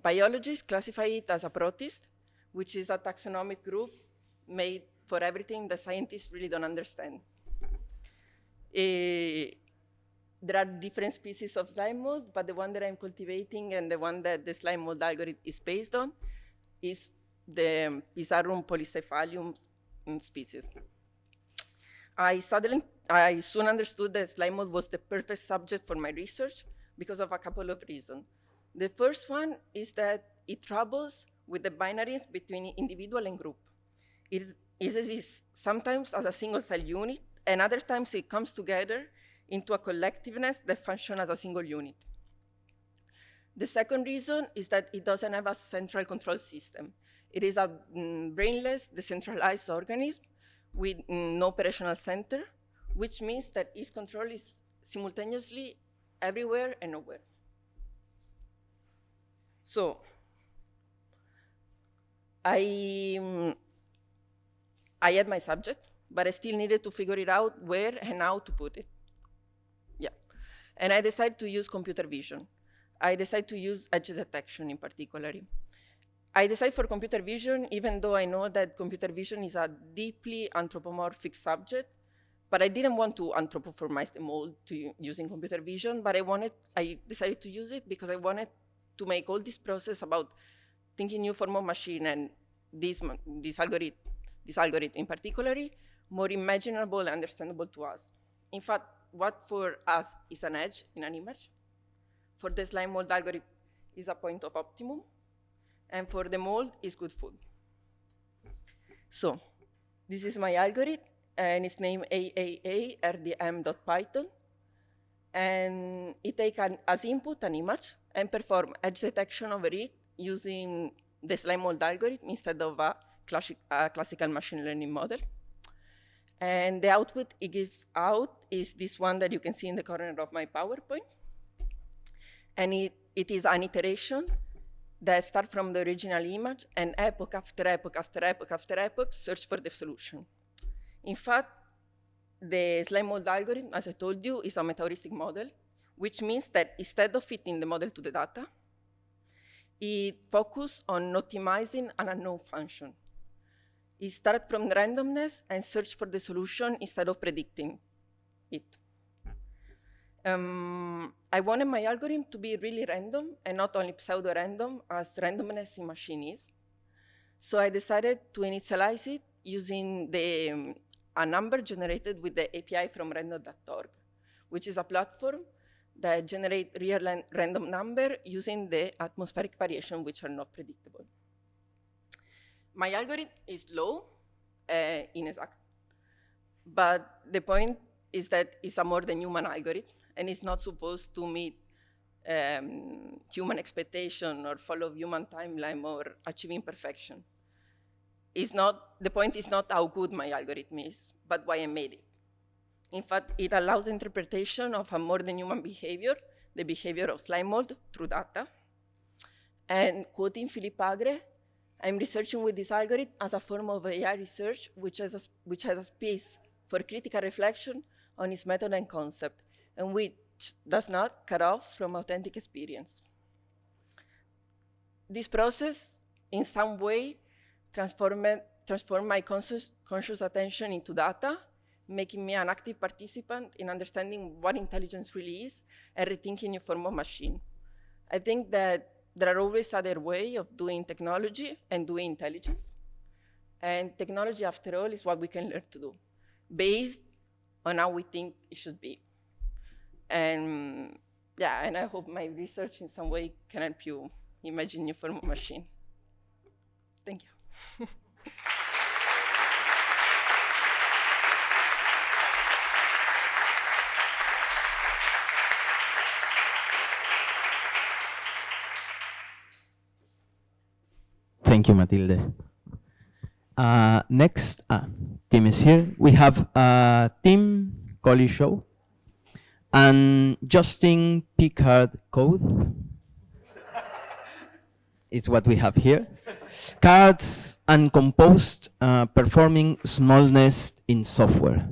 Biologists classify it as a protist, which is a taxonomic group made for everything that scientists really don't understand. There are different species of slime mold, but the one that I'm cultivating and the one that the slime mold algorithm is based on is the Pizarrum polycephalium species. I soon understood that slime mold was the perfect subject for my research because of a couple of reasons. The first one is that it troubles with the binaries between individual and group. It exists sometimes as a single cell unit, and other times it comes together into a collectiveness that functions as a single unit. The second reason is that it doesn't have a central control system. It is a brainless, decentralized organism with no operational center, which means that its control is simultaneously everywhere and nowhere. So, I had my subject, but I still needed to figure it out where and how to put it. Yeah, and I decided to use computer vision. I decided to use edge detection in particular. I decided for computer vision, even though I know that computer vision is a deeply anthropomorphic subject, but I didn't want to anthropomorphize the mold using computer vision, but I decided to use it because I wanted to make all this process about thinking new form of machine and this algorithm in particular more imaginable and understandable to us. In fact, what for us is an edge in an image, for the slime mold algorithm is a point of optimum, and for the mold is good food. So this is my algorithm, and it's named AAA-RDM.Python, and it takes as input an image and perform edge detection over it using the slime mold algorithm instead of a classical machine learning model. And the output it gives out is this one that you can see in the corner of my PowerPoint. And it is an iteration that starts from the original image and epoch after epoch after epoch after epoch search for the solution. In fact, the slime mold algorithm, as I told you, is a meta-heuristic model, which means that instead of fitting the model to the data, it focuses on optimizing an unknown function. It starts from randomness and search for the solution instead of predicting it. I wanted my algorithm to be really random and not only pseudo-random as randomness in machine is. So I decided to initialize it using a number generated with the API from random.org, which is a platform that generates real random number using the atmospheric variation, which are not predictable. My algorithm is low, inexact, but the point is that it's a more than human algorithm, and it's not supposed to meet human expectation or follow human timeline or achieving perfection. The point is not how good my algorithm is, but why I made it. In fact, it allows the interpretation of a more than human behavior, the behavior of slime mold through data. And quoting Philippe Agre, I'm researching with this algorithm as a form of AI research, which has a space for critical reflection on its method and concept, and which does not cut off from authentic experience. This process, in some way, transformed my conscious attention into data, making me an active participant in understanding what intelligence really is and rethinking new form of machine. I think that there are always other ways of doing technology and doing intelligence. And technology, after all, is what we can learn to do, based on how we think it should be. And yeah, and I hope my research in some way can help you imagine new form of machine. Thank you. Thank you, Matilde. Next, Tim is here. We have Tim Cowlishaw and Justin Pickard code is what we have here. Cards and Compost performing smallness in software.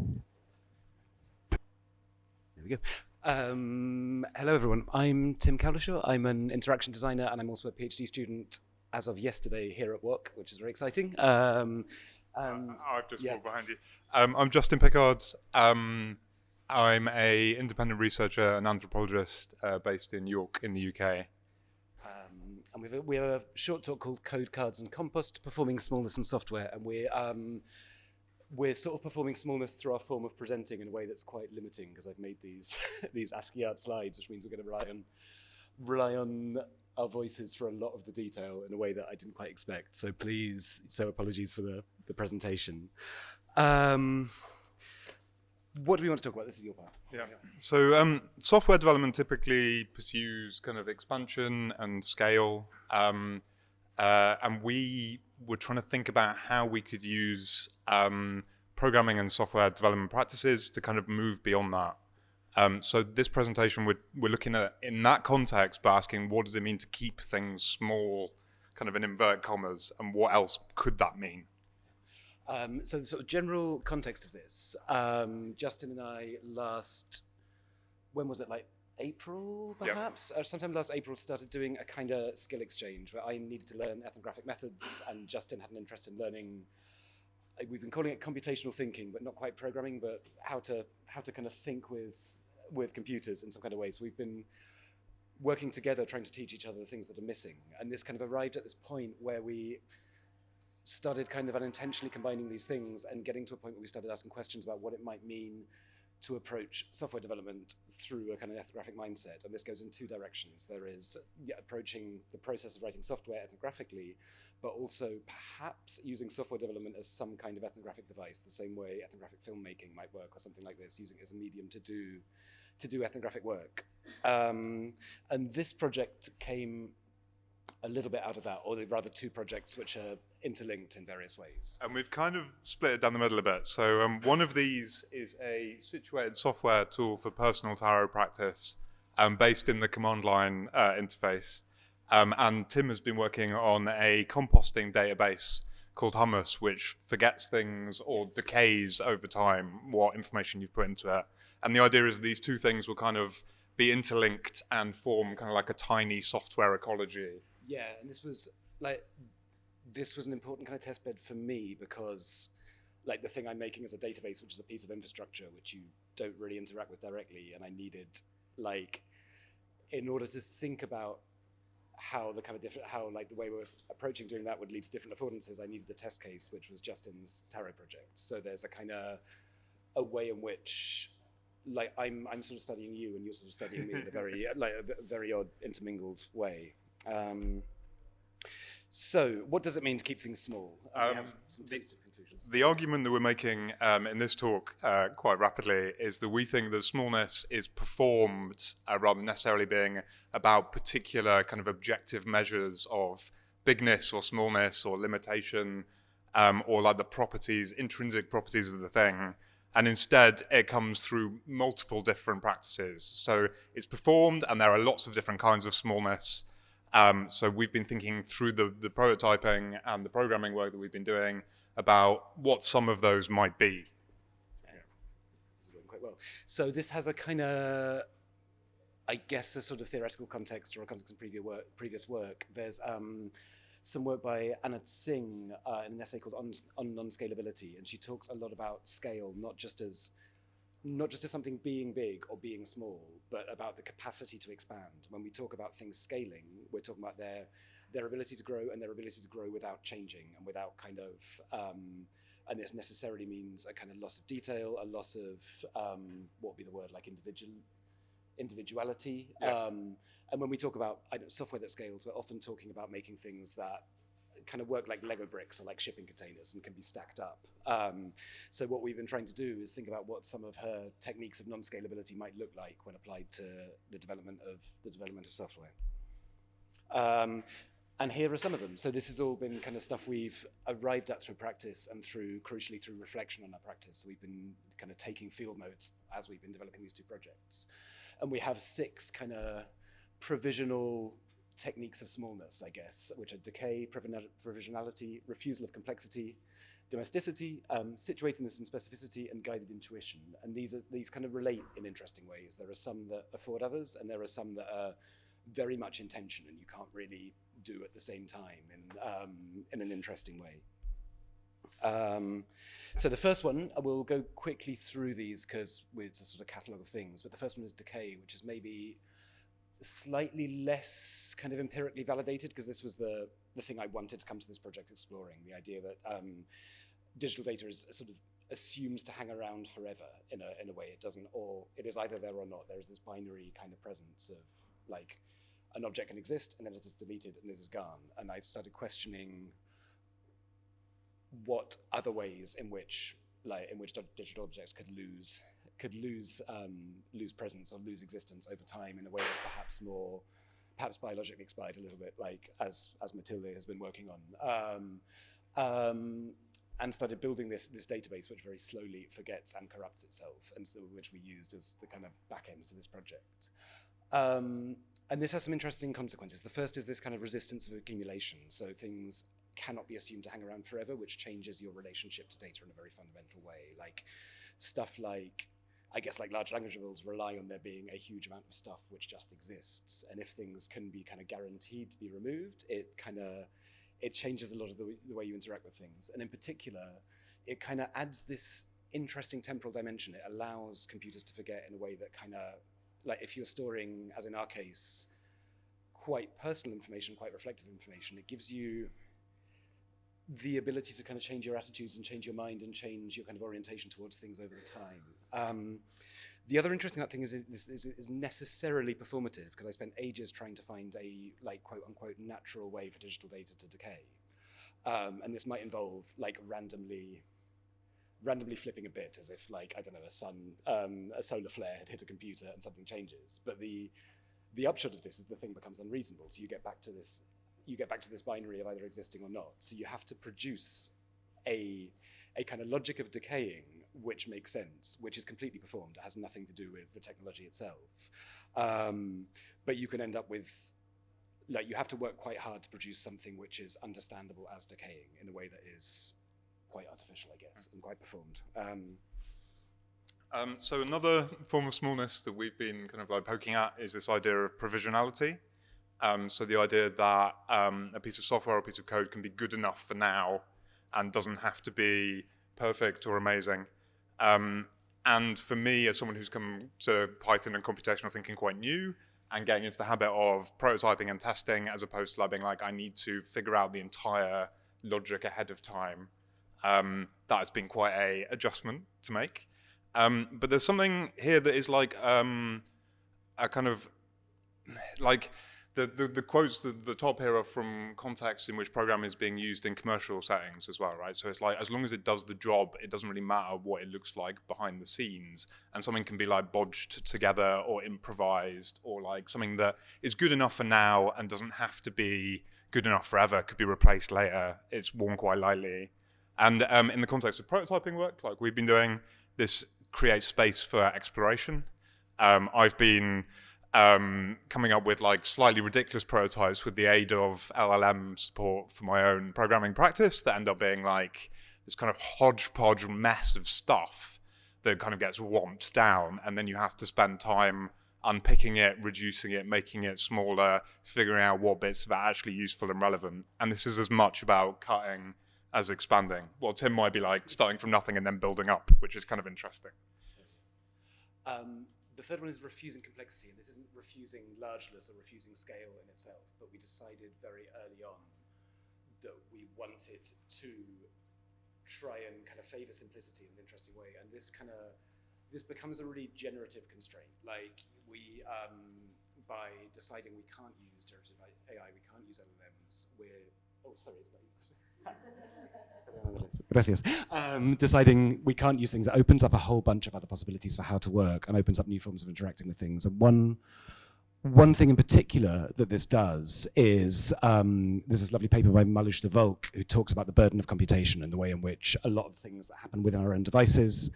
There we go. Hello, everyone. I'm Tim Cowlishaw. I'm an interaction designer, and I'm also a PhD student as of yesterday here at work, which is very exciting. I've just walked behind you. I'm Justin Pickard. I'm a independent researcher and anthropologist based in York in the UK. And we have a short talk called Code, Cards and Compost, performing smallness in software. And we're sort of performing smallness through our form of presenting in a way that's quite limiting, because I've made these these ASCII art slides, which means we're going to rely on our voices for a lot of the detail in a way that I didn't quite expect. So apologies for the presentation. What do we want to talk about? This is your part. Yeah. So software development typically pursues kind of expansion and scale. And we were trying to think about how we could use programming and software development practices to kind of move beyond that. So this presentation, we're looking at, in that context, by asking what does it mean to keep things small, kind of in inverted commas, and what else could that mean? So the sort of general context of this, Justin and I when was it, like April perhaps? Yep. Sometime last April started doing a kind of skill exchange where I needed to learn ethnographic methods and Justin had an interest in learning. We've been calling it computational thinking, but not quite programming, but how to kind of think with computers in some kind of way. So we've been working together trying to teach each other the things that are missing. And this kind of arrived at this point where we started kind of unintentionally combining these things and getting to a point where we started asking questions about what it might mean to approach software development through a kind of ethnographic mindset. And this goes in two directions. There is approaching the process of writing software ethnographically, but also perhaps using software development as some kind of ethnographic device, the same way ethnographic filmmaking might work or something like this, using it as a medium to do ethnographic work. And this project came a little bit out of that, or rather two projects which are interlinked in various ways. And we've kind of split it down the middle a bit. So one of these is a situated software tool for personal tarot practice based in the command line interface. And Tim has been working on a composting database called Hummus, which forgets things or decays over time what information you've put into it. And the idea is that these two things will kind of be interlinked and form kind of like a tiny software ecology. Yeah, and this was an important kind of test bed for me because like the thing I'm making is a database, which is a piece of infrastructure which you don't really interact with directly. And I needed, like, in order to think about how the kind of the way we're approaching doing that would lead to different affordances, I needed a test case, which was Justin's tarot project. So there's a kind of a way in which, like, I'm sort of studying you and you're sort of studying me in a very odd intermingled way. So what does it mean to keep things small? We have some tasted conclusions. The argument that we're making in this talk quite rapidly is that we think that smallness is performed rather than necessarily being about particular kind of objective measures of bigness or smallness or limitation or like the properties, intrinsic properties of the thing. And instead, it comes through multiple different practices. So it's performed, and there are lots of different kinds of smallness. So we've been thinking through the prototyping and the programming work that we've been doing about what some of those might be. Yeah. This is doing quite well. So this has a kind of, I guess, a sort of theoretical context or a context in previous work. There's some work by Anna Singh in an essay called on non-scalability, and she talks a lot about scale, not just as something being big or being small, but about the capacity to expand. When we talk about things scaling, we're talking about their their ability to grow and their ability to grow without changing and without kind of, and this necessarily means a kind of loss of detail, a loss of, what would be the word, like individuality. Yeah. And when we talk about software that scales, we're often talking about making things that kind of work like Lego bricks or like shipping containers and can be stacked up. So what we've been trying to do is think about what some of her techniques of non-scalability might look like when applied to the development of software. And here are some of them. So this has all been kind of stuff we've arrived at through practice and crucially through reflection on our practice. So we've been kind of taking field notes as we've been developing these two projects. And we have 6 kind of provisional techniques of smallness, I guess, which are decay, provisionality, refusal of complexity, domesticity, situatedness and specificity, and guided intuition. And these kind of relate in interesting ways. There are some that afford others, and there are some that are very much in tension and you can't really do at the same time in an interesting way. So the first one, I will go quickly through these because it's a sort of catalogue of things, but the first one is decay, which is maybe slightly less kind of empirically validated, because this was the thing I wanted to come to this project exploring, the idea that digital data is sort of assumes to hang around forever in a way it doesn't, or it is either there or not. There is this binary kind of presence of like an object can exist and then it is deleted and it is gone. And I started questioning what other ways in which digital objects could lose presence or lose existence over time in a way that's perhaps biologically expired a little bit, like as Matilde has been working on, and started building this database which very slowly forgets and corrupts itself, and so which we used as the kind of back ends of this project. And this has some interesting consequences. The first is this kind of resistance of accumulation. So things cannot be assumed to hang around forever, which changes your relationship to data in a very fundamental way. Like stuff like, I guess like large language models rely on there being a huge amount of stuff which just exists. And if things can be kind of guaranteed to be removed, it changes a lot of the way you interact with things. And in particular, it kind of adds this interesting temporal dimension. It allows computers to forget in a way that kind of, like if you're storing, as in our case, quite personal information, quite reflective information, it gives you the ability to kind of change your attitudes and change your mind and change your kind of orientation towards things over the time. The other interesting thing is necessarily performative, because I spent ages trying to find a like quote unquote natural way for digital data to decay. And this might involve like randomly flipping a bit, as if like, I don't know, a solar flare had hit a computer and something changes. But the upshot of this is the thing becomes unreasonable. So you get back to this binary of either existing or not. So you have to produce a kind of logic of decaying which makes sense, which is completely performed. It has nothing to do with the technology itself. But you can end up with, like, you have to work quite hard to produce something which is understandable as decaying in a way that is quite artificial, I guess, and quite performed. So another form of smallness that we've been kind of like poking at is this idea of provisionality. So the idea that a piece of software or a piece of code can be good enough for now and doesn't have to be perfect or amazing. And for me, as someone who's come to Python and computational thinking quite new and getting into the habit of prototyping and testing, as opposed to like being like, I need to figure out the entire logic ahead of time, that has been quite an adjustment to make. But there's something here that is like a kind of like the quotes, the top here are from contexts in which programming is being used in commercial settings as well, right? So it's like, as long as it does the job, it doesn't really matter what it looks like behind the scenes, and something can be like bodged together or improvised, or like something that is good enough for now and doesn't have to be good enough forever, could be replaced later. It's worn quite lightly. And in the context of prototyping work, like we've been doing, this creates space for exploration. I've been coming up with like slightly ridiculous prototypes with the aid of LLM support for my own programming practice that end up being like this kind of hodgepodge mess of stuff that kind of gets womped down, and then you have to spend time unpicking it, reducing it, making it smaller, figuring out what bits are actually useful and relevant. And this is as much about cutting as expanding. Well, Tim might be like starting from nothing and then building up, which is kind of interesting. the third one is refusing complexity, and this isn't refusing largeness or refusing scale in itself, but we decided very early on that we wanted to try and kind of favor simplicity in an interesting way, and this becomes a really generative constraint. Like we, by deciding we can't use generative AI, we can't use LLMs, it's not Gracias. Deciding we can't use things, it opens up a whole bunch of other possibilities for how to work and opens up new forms of interacting with things. And one thing in particular that this does is, there's this lovely paper by Malusz de Volk who talks about the burden of computation and the way in which a lot of things that happen within our own devices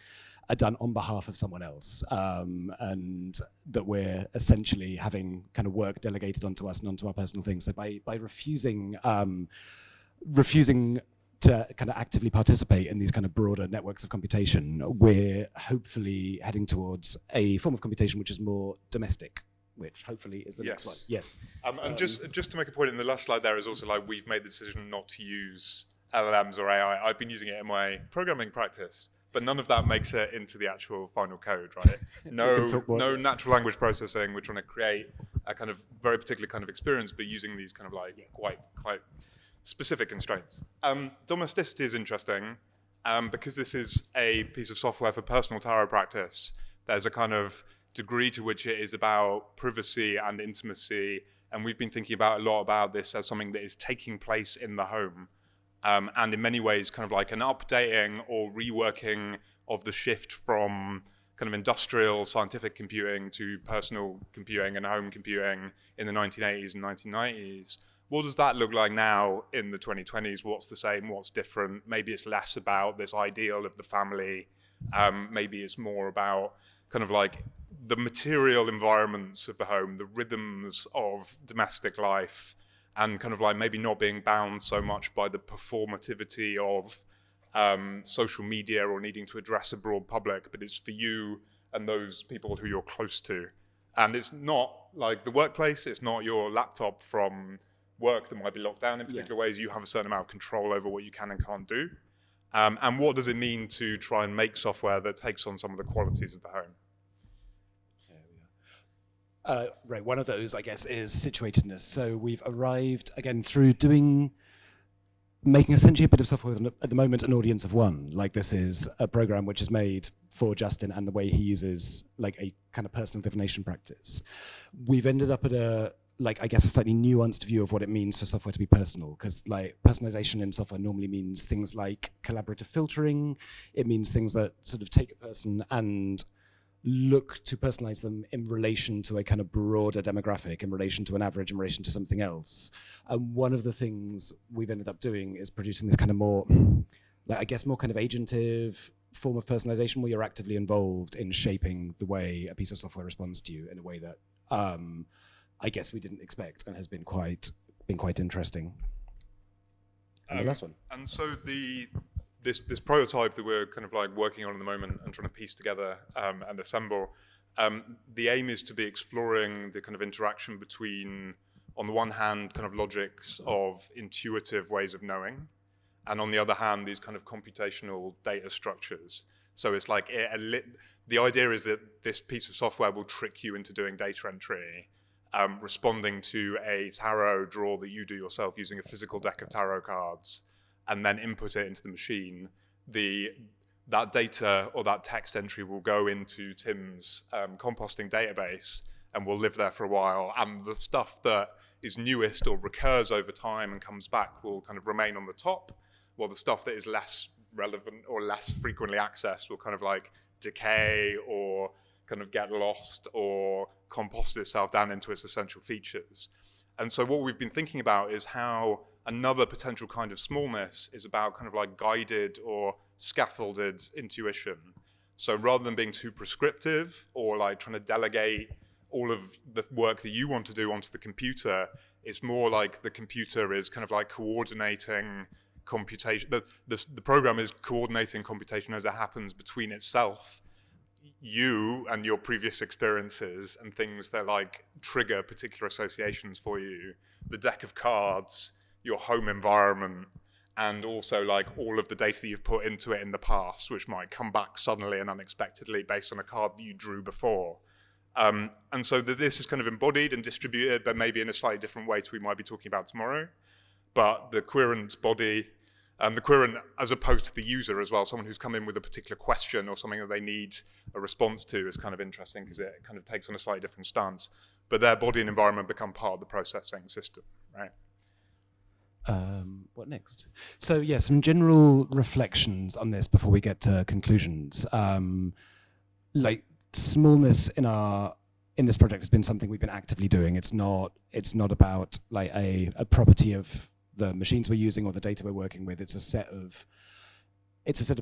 are done on behalf of someone else, and that we're essentially having kind of work delegated onto us and onto our personal things. So by refusing to kind of actively participate in these kind of broader networks of computation, we're hopefully heading towards a form of computation which is more domestic, which hopefully is the next one. Yes. And just to make a point, in the last slide there is also like we've made the decision not to use LLMs or AI. I've been using it in my programming practice, but none of that makes it into the actual final code, right? No natural language processing. We're trying to create a kind of very particular kind of experience, but using these kind of like quite specific constraints. Domesticity is interesting because this is a piece of software for personal tarot practice. There's a kind of degree to which it is about privacy and intimacy, and we've been thinking about a lot about this as something that is taking place in the home, and in many ways kind of like an updating or reworking of the shift from kind of industrial scientific computing to personal computing and home computing in the 1980s and 1990s. What does that look like now in the 2020s? What's the same? What's different? Maybe it's less about this ideal of the family. Maybe it's more about kind of like the material environments of the home, the rhythms of domestic life, and kind of like maybe not being bound so much by the performativity of social media or needing to address a broad public, but it's for you and those people who you're close to. And it's not like the workplace, it's not your laptop from work that might be locked down in particular ways. You have a certain amount of control over what you can and can't do. And what does it mean to try and make software that takes on some of the qualities of the home? Right, one of those, I guess, is situatedness. So we've arrived, again, through making essentially a bit of software with, at the moment, an audience of one. Like this is a program which is made for Justin and the way he uses like a kind of personal divination practice. We've ended up at a slightly nuanced view of what it means for software to be personal, because like personalization in software normally means things like collaborative filtering. It means things that sort of take a person and look to personalize them in relation to a kind of broader demographic, in relation to an average, in relation to something else. And one of the things we've ended up doing is producing this kind of more, like I guess more kind of agentive form of personalization where you're actively involved in shaping the way a piece of software responds to you in a way that I guess we didn't expect and has been quite interesting. And the last one. And so this prototype that we're kind of like working on at the moment and trying to piece together and assemble, the aim is to be exploring the kind of interaction between, on the one hand, kind of logics of intuitive ways of knowing, and on the other hand, these kind of computational data structures. So it's like, the idea is that this piece of software will trick you into doing data entry, responding to a tarot draw that you do yourself using a physical deck of tarot cards, and then input it into the machine. That data or that text entry will go into Tim's composting database and will live there for a while. And the stuff that is newest or recurs over time and comes back will kind of remain on the top, while the stuff that is less relevant or less frequently accessed will kind of like decay or kind of get lost or compost itself down into its essential features. And so what we've been thinking about is how another potential kind of smallness is about kind of like guided or scaffolded intuition. So rather than being too prescriptive or like trying to delegate all of the work that you want to do onto the computer, it's more like the computer is kind of like coordinating computation. The program is coordinating computation as it happens between itself, you and your previous experiences and things that like trigger particular associations for you, the deck of cards, your home environment, and also like all of the data that you've put into it in the past, which might come back suddenly and unexpectedly based on a card that you drew before. And so this is kind of embodied and distributed, but maybe in a slightly different way to we might be talking about tomorrow. But the querent body, the querent as opposed to the user as well, someone who's come in with a particular question or something that they need a response to is kind of interesting because it kind of takes on a slightly different stance. But their body and environment become part of the processing system, right? What next? So yeah, some general reflections on this before we get to conclusions. Like smallness in this project has been something we've been actively doing. It's not about like a property of the machines we're using or the data we're working with. It's a set of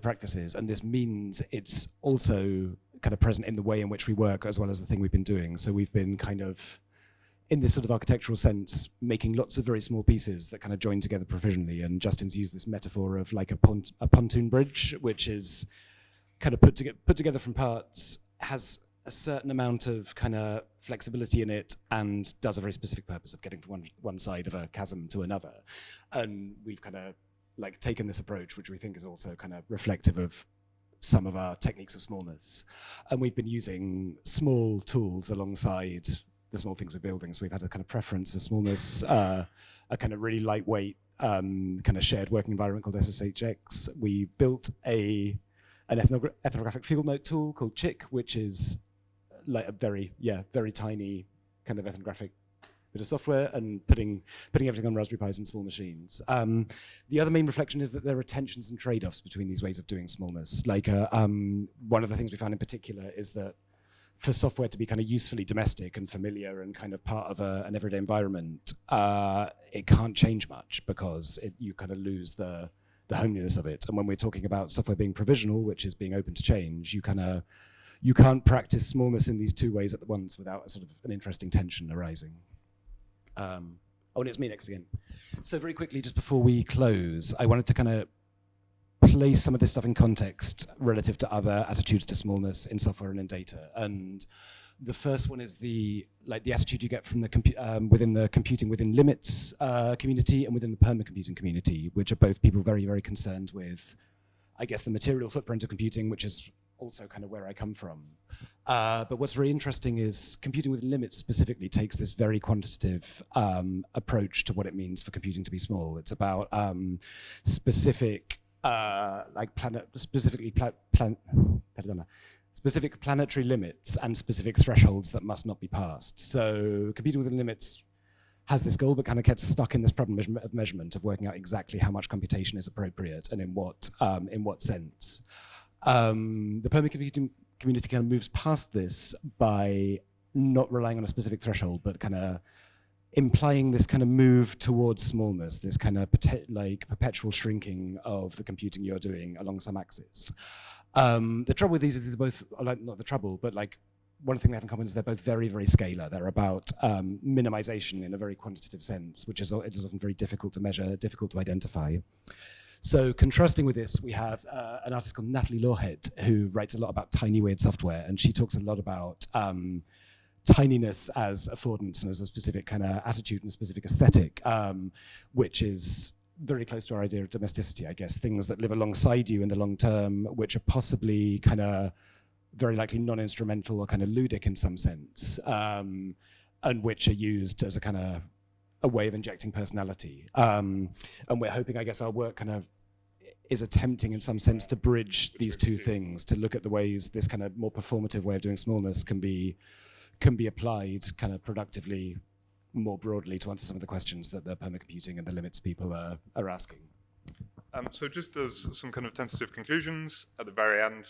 practices, and this means it's also kind of present in the way in which we work as well as the thing we've been doing. So we've been kind of, in this sort of architectural sense, making lots of very small pieces that kind of join together provisionally. And Justin's used this metaphor of like a pontoon bridge, which is kind of put together from parts, has a certain amount of kind of flexibility in it, and does a very specific purpose of getting from one side of a chasm to another. And we've kind of like taken this approach, which we think is also kind of reflective of some of our techniques of smallness. And we've been using small tools alongside the small things we're building. So we've had a kind of preference for smallness, a kind of really lightweight kind of shared working environment called SSHX. We built an ethnographic field note tool called Chick, which is like a very tiny kind of ethnographic bit of software, and putting everything on Raspberry Pis and small machines. The other main reflection is that there are tensions and trade-offs between these ways of doing smallness. Like one of the things we found in particular is that for software to be kind of usefully domestic and familiar and kind of part of an everyday environment, it can't change much because you kind of lose the homeliness of it. And when we're talking about software being provisional, which is being open to change, you can't practice smallness in these two ways at once without a sort of an interesting tension arising. And it's me next again. So very quickly, just before we close, I wanted to kind of place some of this stuff in context relative to other attitudes to smallness in software and in data. And the first one is the attitude you get from the within the computing within limits community and within the perma-computing community, which are both people very, very concerned with, I guess, the material footprint of computing, which is also kind of where I come from. But what's very interesting is computing within limits specifically takes this very quantitative approach to what it means for computing to be small. It's about specific specific planetary limits and specific thresholds that must not be passed. So computing within limits has this goal, but kind of gets stuck in this problem of measurement, of working out exactly how much computation is appropriate and in what sense. The perma-computing community kind of moves past this by not relying on a specific threshold, but kind of implying this kind of move towards smallness, this kind of perpetual shrinking of the computing you're doing along some axis. The trouble with these is both, not the trouble, but like one thing they have in common is they're both very, very scalar. They're about minimization in a very quantitative sense, which is often very difficult to measure, difficult to identify. So contrasting with this, we have an artist called Natalie Lawhead, who writes a lot about tiny weird software, and she talks a lot about tininess as affordance and as a specific kind of attitude and specific aesthetic, which is very close to our idea of domesticity, I guess, things that live alongside you in the long term, which are possibly kind of very likely non-instrumental or kind of ludic in some sense, and which are used as a kind of a way of injecting personality. And we're hoping, I guess, our work kind of is attempting in some sense to bridge these two things, to look at the ways this kind of more performative way of doing smallness can be applied kind of productively more broadly to answer some of the questions that the perma-computing and the limits people are asking. So just as some kind of tentative conclusions at the very end,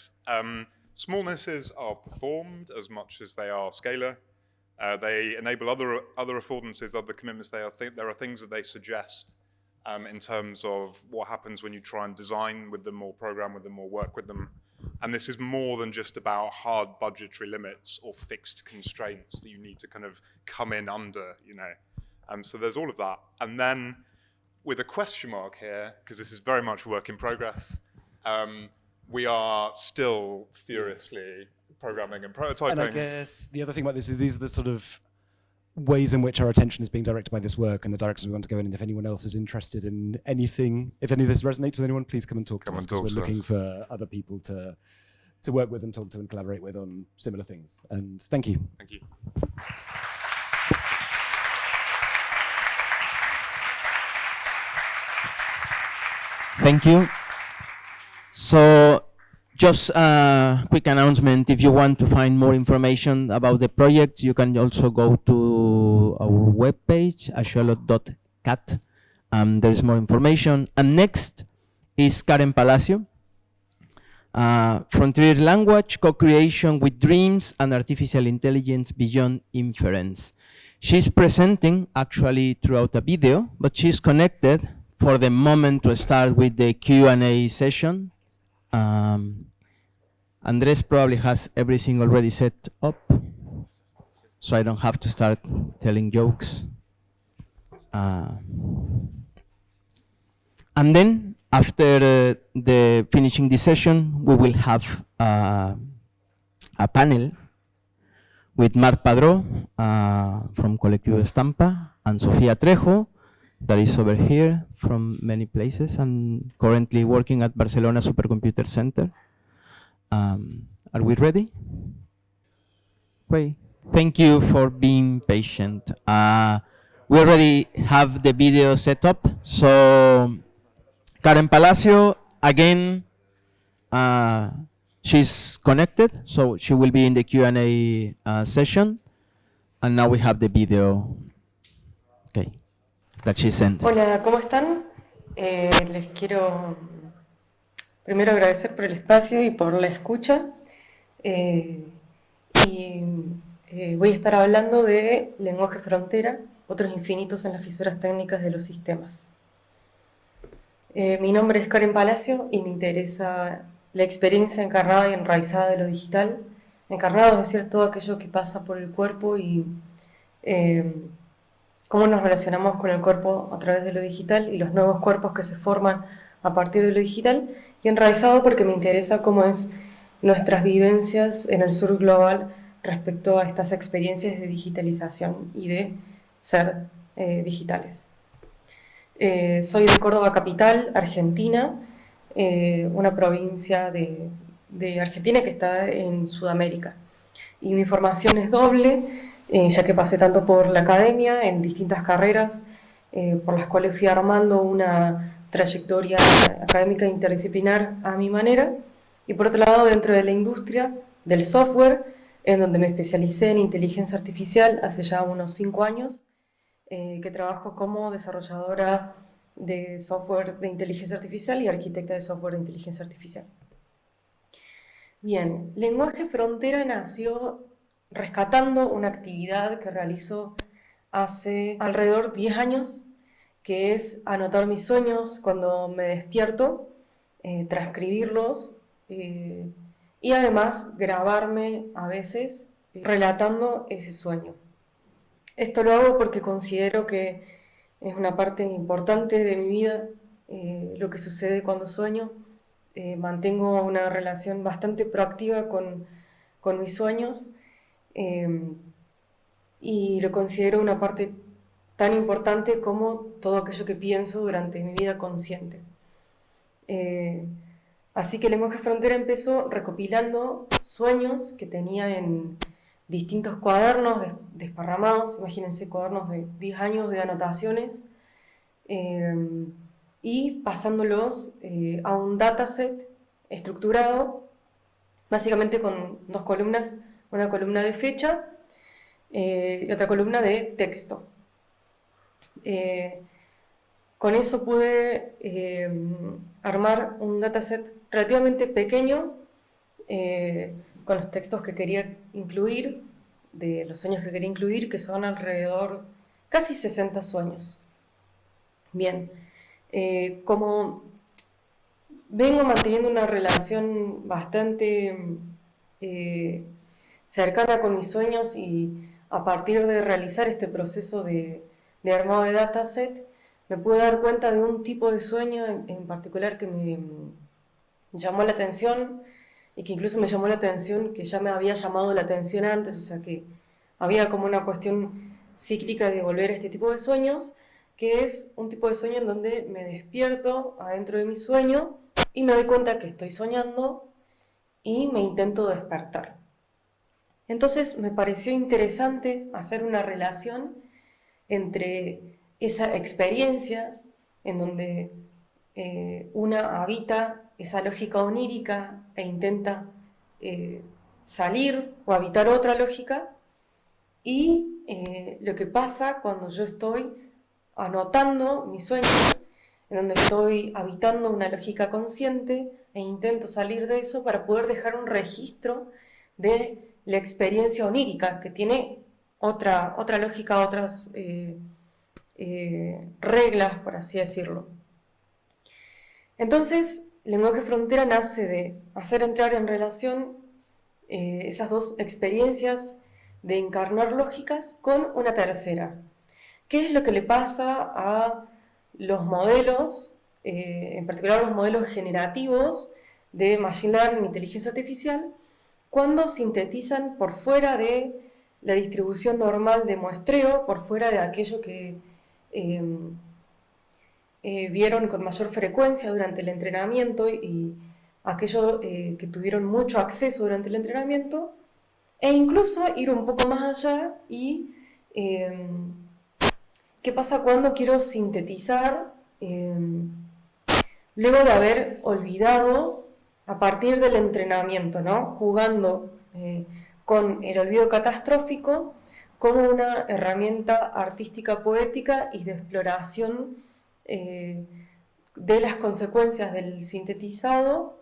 smallnesses are performed as much as they are scalar. They enable other affordances, other commitments. There are things that they suggest in terms of what happens when you try and design with them or program with them or work with them. And this is more than just about hard budgetary limits or fixed constraints that you need to kind of come in under, you know. So there's all of that. And then with a question mark here, because this is very much work in progress, we are still furiously programming and prototyping. And I guess the other thing about this is these are the sort of ways in which our attention is being directed by this work and the direction we want to go in. And if anyone else is interested in anything, if any of this resonates with anyone, please come and talk to us, because we're looking for other people to to work with and talk to and collaborate with on similar things. And thank you. Thank you. Thank you. So, just a quick announcement. If you want to find more information about the project, you can also go to our webpage, axolot.cat. There is more information. And next is Karen Palacio. Frontier language, co-creation with dreams and artificial intelligence beyond inference. She's presenting actually throughout a video, but she's connected for the moment to start with the Q&A session. Andres probably has everything already set up, so I don't have to start telling jokes. And then, after the finishing this session, we will have a panel with Marc Padró from Colectivo Estampa and Sofía Trejo, that is over here from many places and currently working at Barcelona Supercomputer Center. Are we ready? Great. Thank you for being patient. We already have the video set up, so Karen Palacio, again, she's connected, so she will be in the Q&A session. And now we have the video, okay, that she sent. Hola, ¿cómo están? Les quiero primero agradecer por el espacio y por la escucha. Voy a estar hablando de lenguaje frontera, otros infinitos en las fisuras técnicas de los sistemas. Mi nombre es Karen Palacio y me interesa la experiencia encarnada y enraizada de lo digital. Encarnado es decir, todo aquello que pasa por el cuerpo y cómo nos relacionamos con el cuerpo a través de lo digital y los nuevos cuerpos que se forman a partir de lo digital. Y enraizado porque me interesa cómo es nuestras vivencias en el sur global respecto a estas experiencias de digitalización y de ser digitales. Soy de Córdoba capital, Argentina, una provincia de Argentina que está en Sudamérica. Y mi formación es doble, ya que pasé tanto por la academia en distintas carreras, por las cuales fui armando una trayectoria académica interdisciplinar a mi manera, y por otro lado dentro de la industria del software, en donde me especialicé en inteligencia artificial hace ya unos 5 años, que trabajo como desarrolladora de software de inteligencia artificial y arquitecta de software de inteligencia artificial. Bien, Lenguaje Frontera nació rescatando una actividad que realizo hace alrededor 10 años, que es anotar mis sueños cuando me despierto, transcribirlos y además grabarme a veces relatando ese sueño. Esto lo hago porque considero que es una parte importante de mi vida, lo que sucede cuando sueño. Mantengo una relación bastante proactiva con mis sueños y lo considero una parte tan importante como todo aquello que pienso durante mi vida consciente. Así que Lenguaje Frontera empezó recopilando sueños que tenía en distintos cuadernos desparramados, imagínense cuadernos de 10 años de anotaciones, y pasándolos a un dataset estructurado, básicamente con 2 columnas, una columna de fecha y otra columna de texto. Con eso pude armar un dataset relativamente pequeño con los textos que quería incluir, de los sueños que quería incluir, que son alrededor casi 60 sueños. Bien, como vengo manteniendo una relación bastante cercana con mis sueños y a partir de realizar este proceso de armado de dataset, me pude dar cuenta de un tipo de sueño en particular que me llamó la atención y que incluso me llamó la atención que ya me había llamado la atención antes, o sea que había como una cuestión cíclica de volver a este tipo de sueños, que es un tipo de sueño en donde me despierto adentro de mi sueño y me doy cuenta que estoy soñando y me intento despertar. Entonces me pareció interesante hacer una relación entre esa experiencia en donde una habita esa lógica onírica e intenta salir o habitar otra lógica, y lo que pasa cuando yo estoy anotando mis sueños, en donde estoy habitando una lógica consciente e intento salir de eso para poder dejar un registro de la experiencia onírica, que tiene otra lógica, otras reglas, por así decirlo. Entonces, lenguaje frontera nace de hacer entrar en relación esas dos experiencias de encarnar lógicas con una tercera. ¿Qué es lo que le pasa a los modelos, en particular los modelos generativos de Machine Learning, inteligencia artificial, cuando sintetizan por fuera de la distribución normal de muestreo, por fuera de aquello que vieron con mayor frecuencia durante el entrenamiento y aquello que tuvieron mucho acceso durante el entrenamiento, e incluso ir un poco más allá y qué pasa cuando quiero sintetizar luego de haber olvidado a partir del entrenamiento, ¿no? Jugando con el olvido catastrófico como una herramienta artística, poética y de exploración de las consecuencias del sintetizado,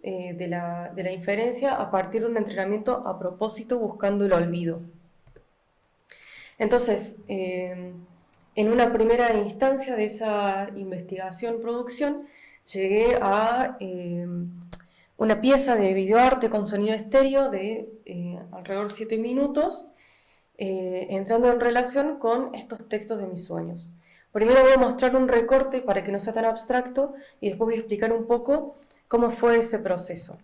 de la inferencia, a partir de un entrenamiento a propósito buscando el olvido. Entonces, en una primera instancia de esa investigación-producción, llegué a una pieza de videoarte con sonido estéreo de alrededor de 7 minutos, entrando en relación con estos textos de mis sueños. Primero voy a mostrar un recorte para que no sea tan abstracto y después voy a explicar un poco cómo fue ese proceso.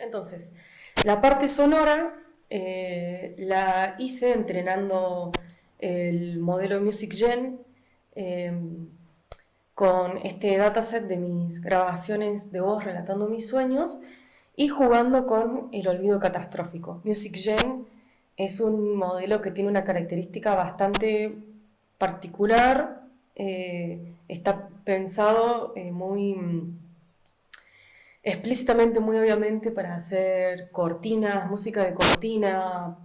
Entonces, la parte sonora la hice entrenando el modelo MusicGen con este dataset de mis grabaciones de voz relatando mis sueños y jugando con el olvido catastrófico. MusicGen es un modelo que tiene una característica bastante particular, está pensado muy explícitamente, muy obviamente, para hacer cortinas, música de cortina,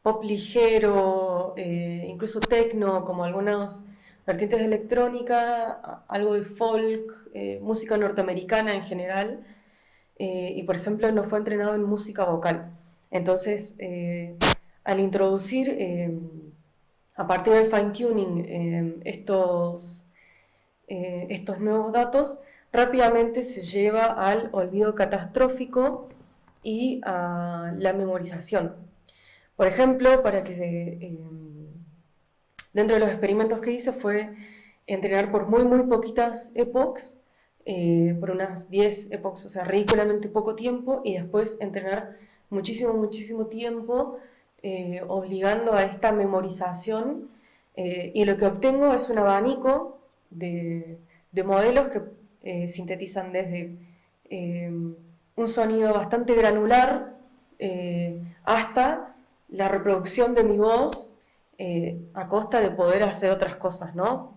pop ligero, incluso techno, como algunas vertientes de electrónica, algo de folk, música norteamericana en general, y por ejemplo no fue entrenado en música vocal. Entonces, al introducir a partir del fine-tuning estos nuevos datos, rápidamente se lleva al olvido catastrófico y a la memorización. Por ejemplo, dentro de los experimentos que hice fue entrenar por muy poquitas epochs, por unas 10 epochs, o sea, ridículamente poco tiempo, y después entrenar muchísimo tiempo, obligando a esta memorización, y lo que obtengo es un abanico de modelos que sintetizan desde un sonido bastante granular hasta la reproducción de mi voz a costa de poder hacer otras cosas, ¿no?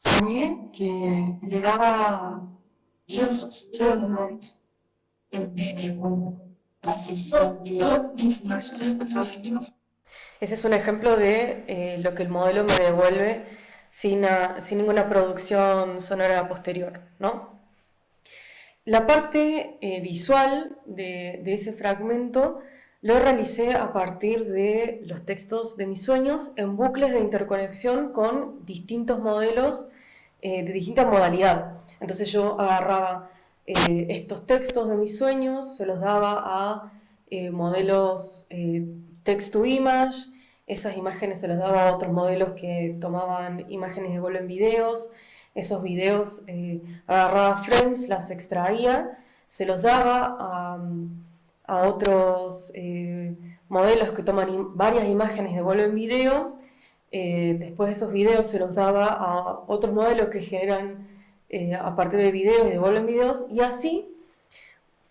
También que le daba... Ese es un ejemplo de lo que el modelo me devuelve sin ninguna producción sonora posterior, ¿no? La parte visual de ese fragmento lo realicé a partir de los textos de mis sueños en bucles de interconexión con distintos modelos de distinta modalidad. Entonces yo agarraba estos textos de mis sueños, se los daba a modelos text-to-image, esas imágenes se las daba a otros modelos que tomaban imágenes de vuelo en videos, esos videos agarraba frames, las extraía, se los daba a otros modelos que toman varias imágenes de vuelo en videos, después de esos videos se los daba a otros modelos que generan a partir de videos y de vuelo en videos, y así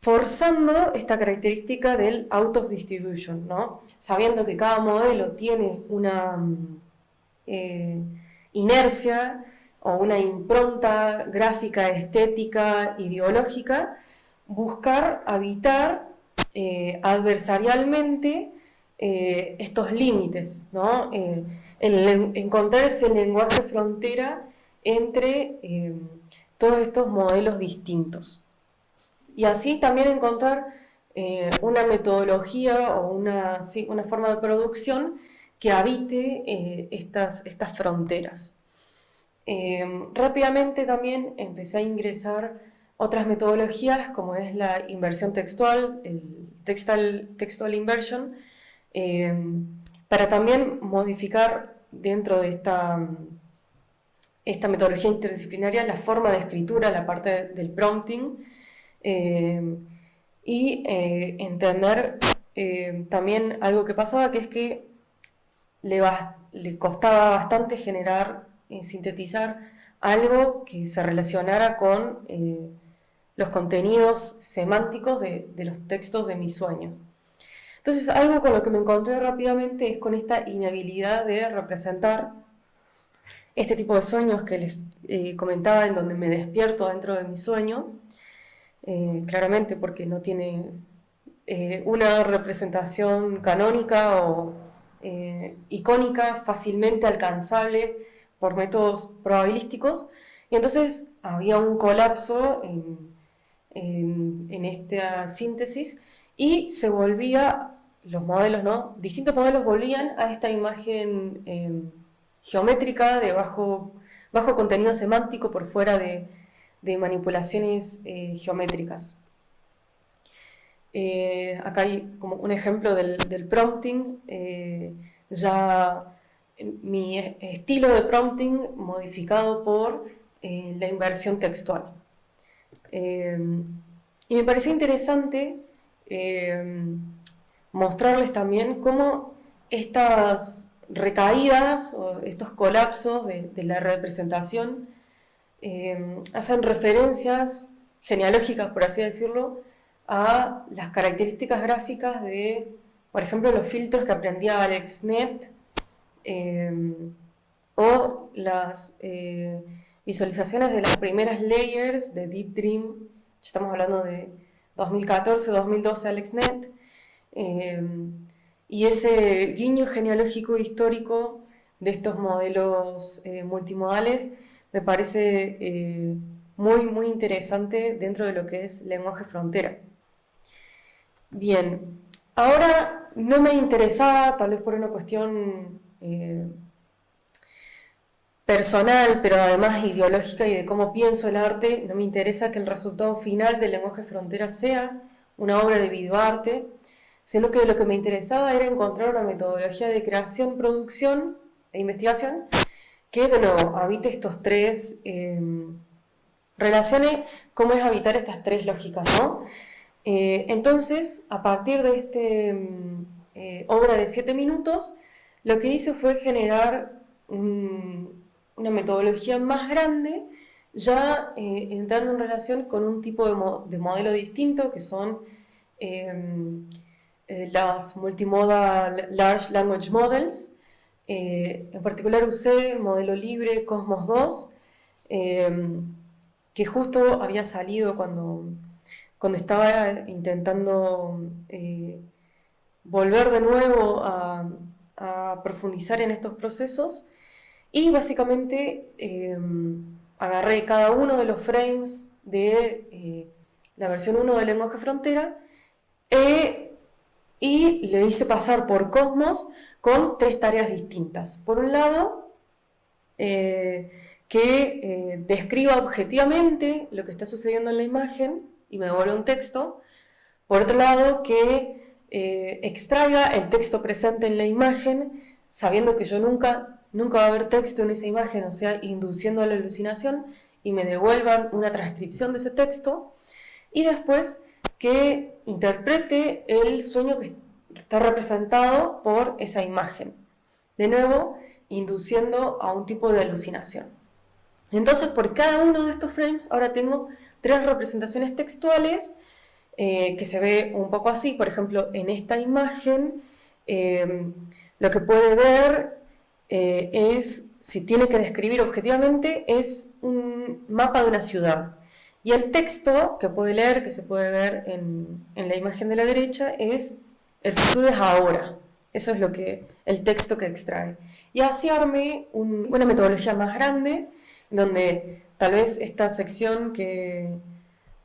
forzando esta característica del out of distribution, ¿no? Sabiendo que cada modelo tiene una inercia o una impronta gráfica, estética, ideológica, buscar habitar adversarialmente estos límites, ¿no? Encontrar ese lenguaje frontera entre todos estos modelos distintos. Y así también encontrar una metodología o una forma de producción que habite estas fronteras. Rápidamente también empecé a ingresar otras metodologías como es la inversión textual, el textual inversion, para también modificar dentro de esta metodología interdisciplinaria la forma de escritura, la parte del prompting, y entender también algo que pasaba, que es que le costaba bastante generar, sintetizar algo que se relacionara con los contenidos semánticos de los textos de mis sueños. Entonces, algo con lo que me encontré rápidamente es con esta inhabilidad de representar este tipo de sueños que les comentaba, en donde me despierto dentro de mi sueño, claramente porque no tiene una representación canónica o icónica fácilmente alcanzable por métodos probabilísticos, y entonces había un colapso en esta síntesis y se volvía, los modelos, ¿no? Distintos modelos volvían a esta imagen geométrica de bajo contenido semántico por fuera de manipulaciones geométricas. Acá hay como un ejemplo del prompting, ya mi estilo de prompting modificado por la inversión textual. Y me pareció interesante mostrarles también cómo estas recaídas o estos colapsos de la representación hacen referencias genealógicas, por así decirlo, a las características gráficas de, por ejemplo, los filtros que aprendía AlexNet, o las visualizaciones de las primeras layers de Deep Dream. Estamos hablando de 2014-2012 AlexNet, y ese guiño genealógico histórico de estos modelos multimodales me parece muy, muy interesante dentro de lo que es lenguaje frontera. Bien, ahora no me interesaba, tal vez por una cuestión personal, pero además ideológica y de cómo pienso el arte, no me interesa que el resultado final del lenguaje frontera sea una obra de videoarte, sino que lo que me interesaba era encontrar una metodología de creación, producción e investigación que, de nuevo, habite estos tres, relacione cómo es habitar estas tres lógicas, ¿no? Entonces, a partir de esta obra de 7 minutos, lo que hice fue generar una metodología más grande ya entrando en relación con un tipo de modelo distinto, que son las Multimodal Large Language Models. En particular usé el modelo libre Cosmos 2, que justo había salido cuando estaba intentando volver de nuevo a profundizar en estos procesos, y básicamente agarré cada uno de los frames de la versión 1 del lenguaje frontera y le hice pasar por Cosmos con 3 tareas distintas. Por un lado, que describa objetivamente lo que está sucediendo en la imagen y me devuelve un texto. Por otro lado, que extraiga el texto presente en la imagen, sabiendo que yo nunca va a haber texto en esa imagen, o sea, induciendo a la alucinación, y me devuelvan una transcripción de ese texto. Y después, que interprete el sueño que está representado por esa imagen. De nuevo, induciendo a un tipo de alucinación. Entonces, por cada uno de estos frames, ahora tengo 3 representaciones textuales que se ve un poco así. Por ejemplo, en esta imagen, lo que puede ver es, si tiene que describir objetivamente, es un mapa de una ciudad. Y el texto que puede leer, que se puede ver en la imagen de la derecha, es el futuro es ahora. Eso es el texto que extrae. Y así armé una metodología más grande, donde tal vez esta sección que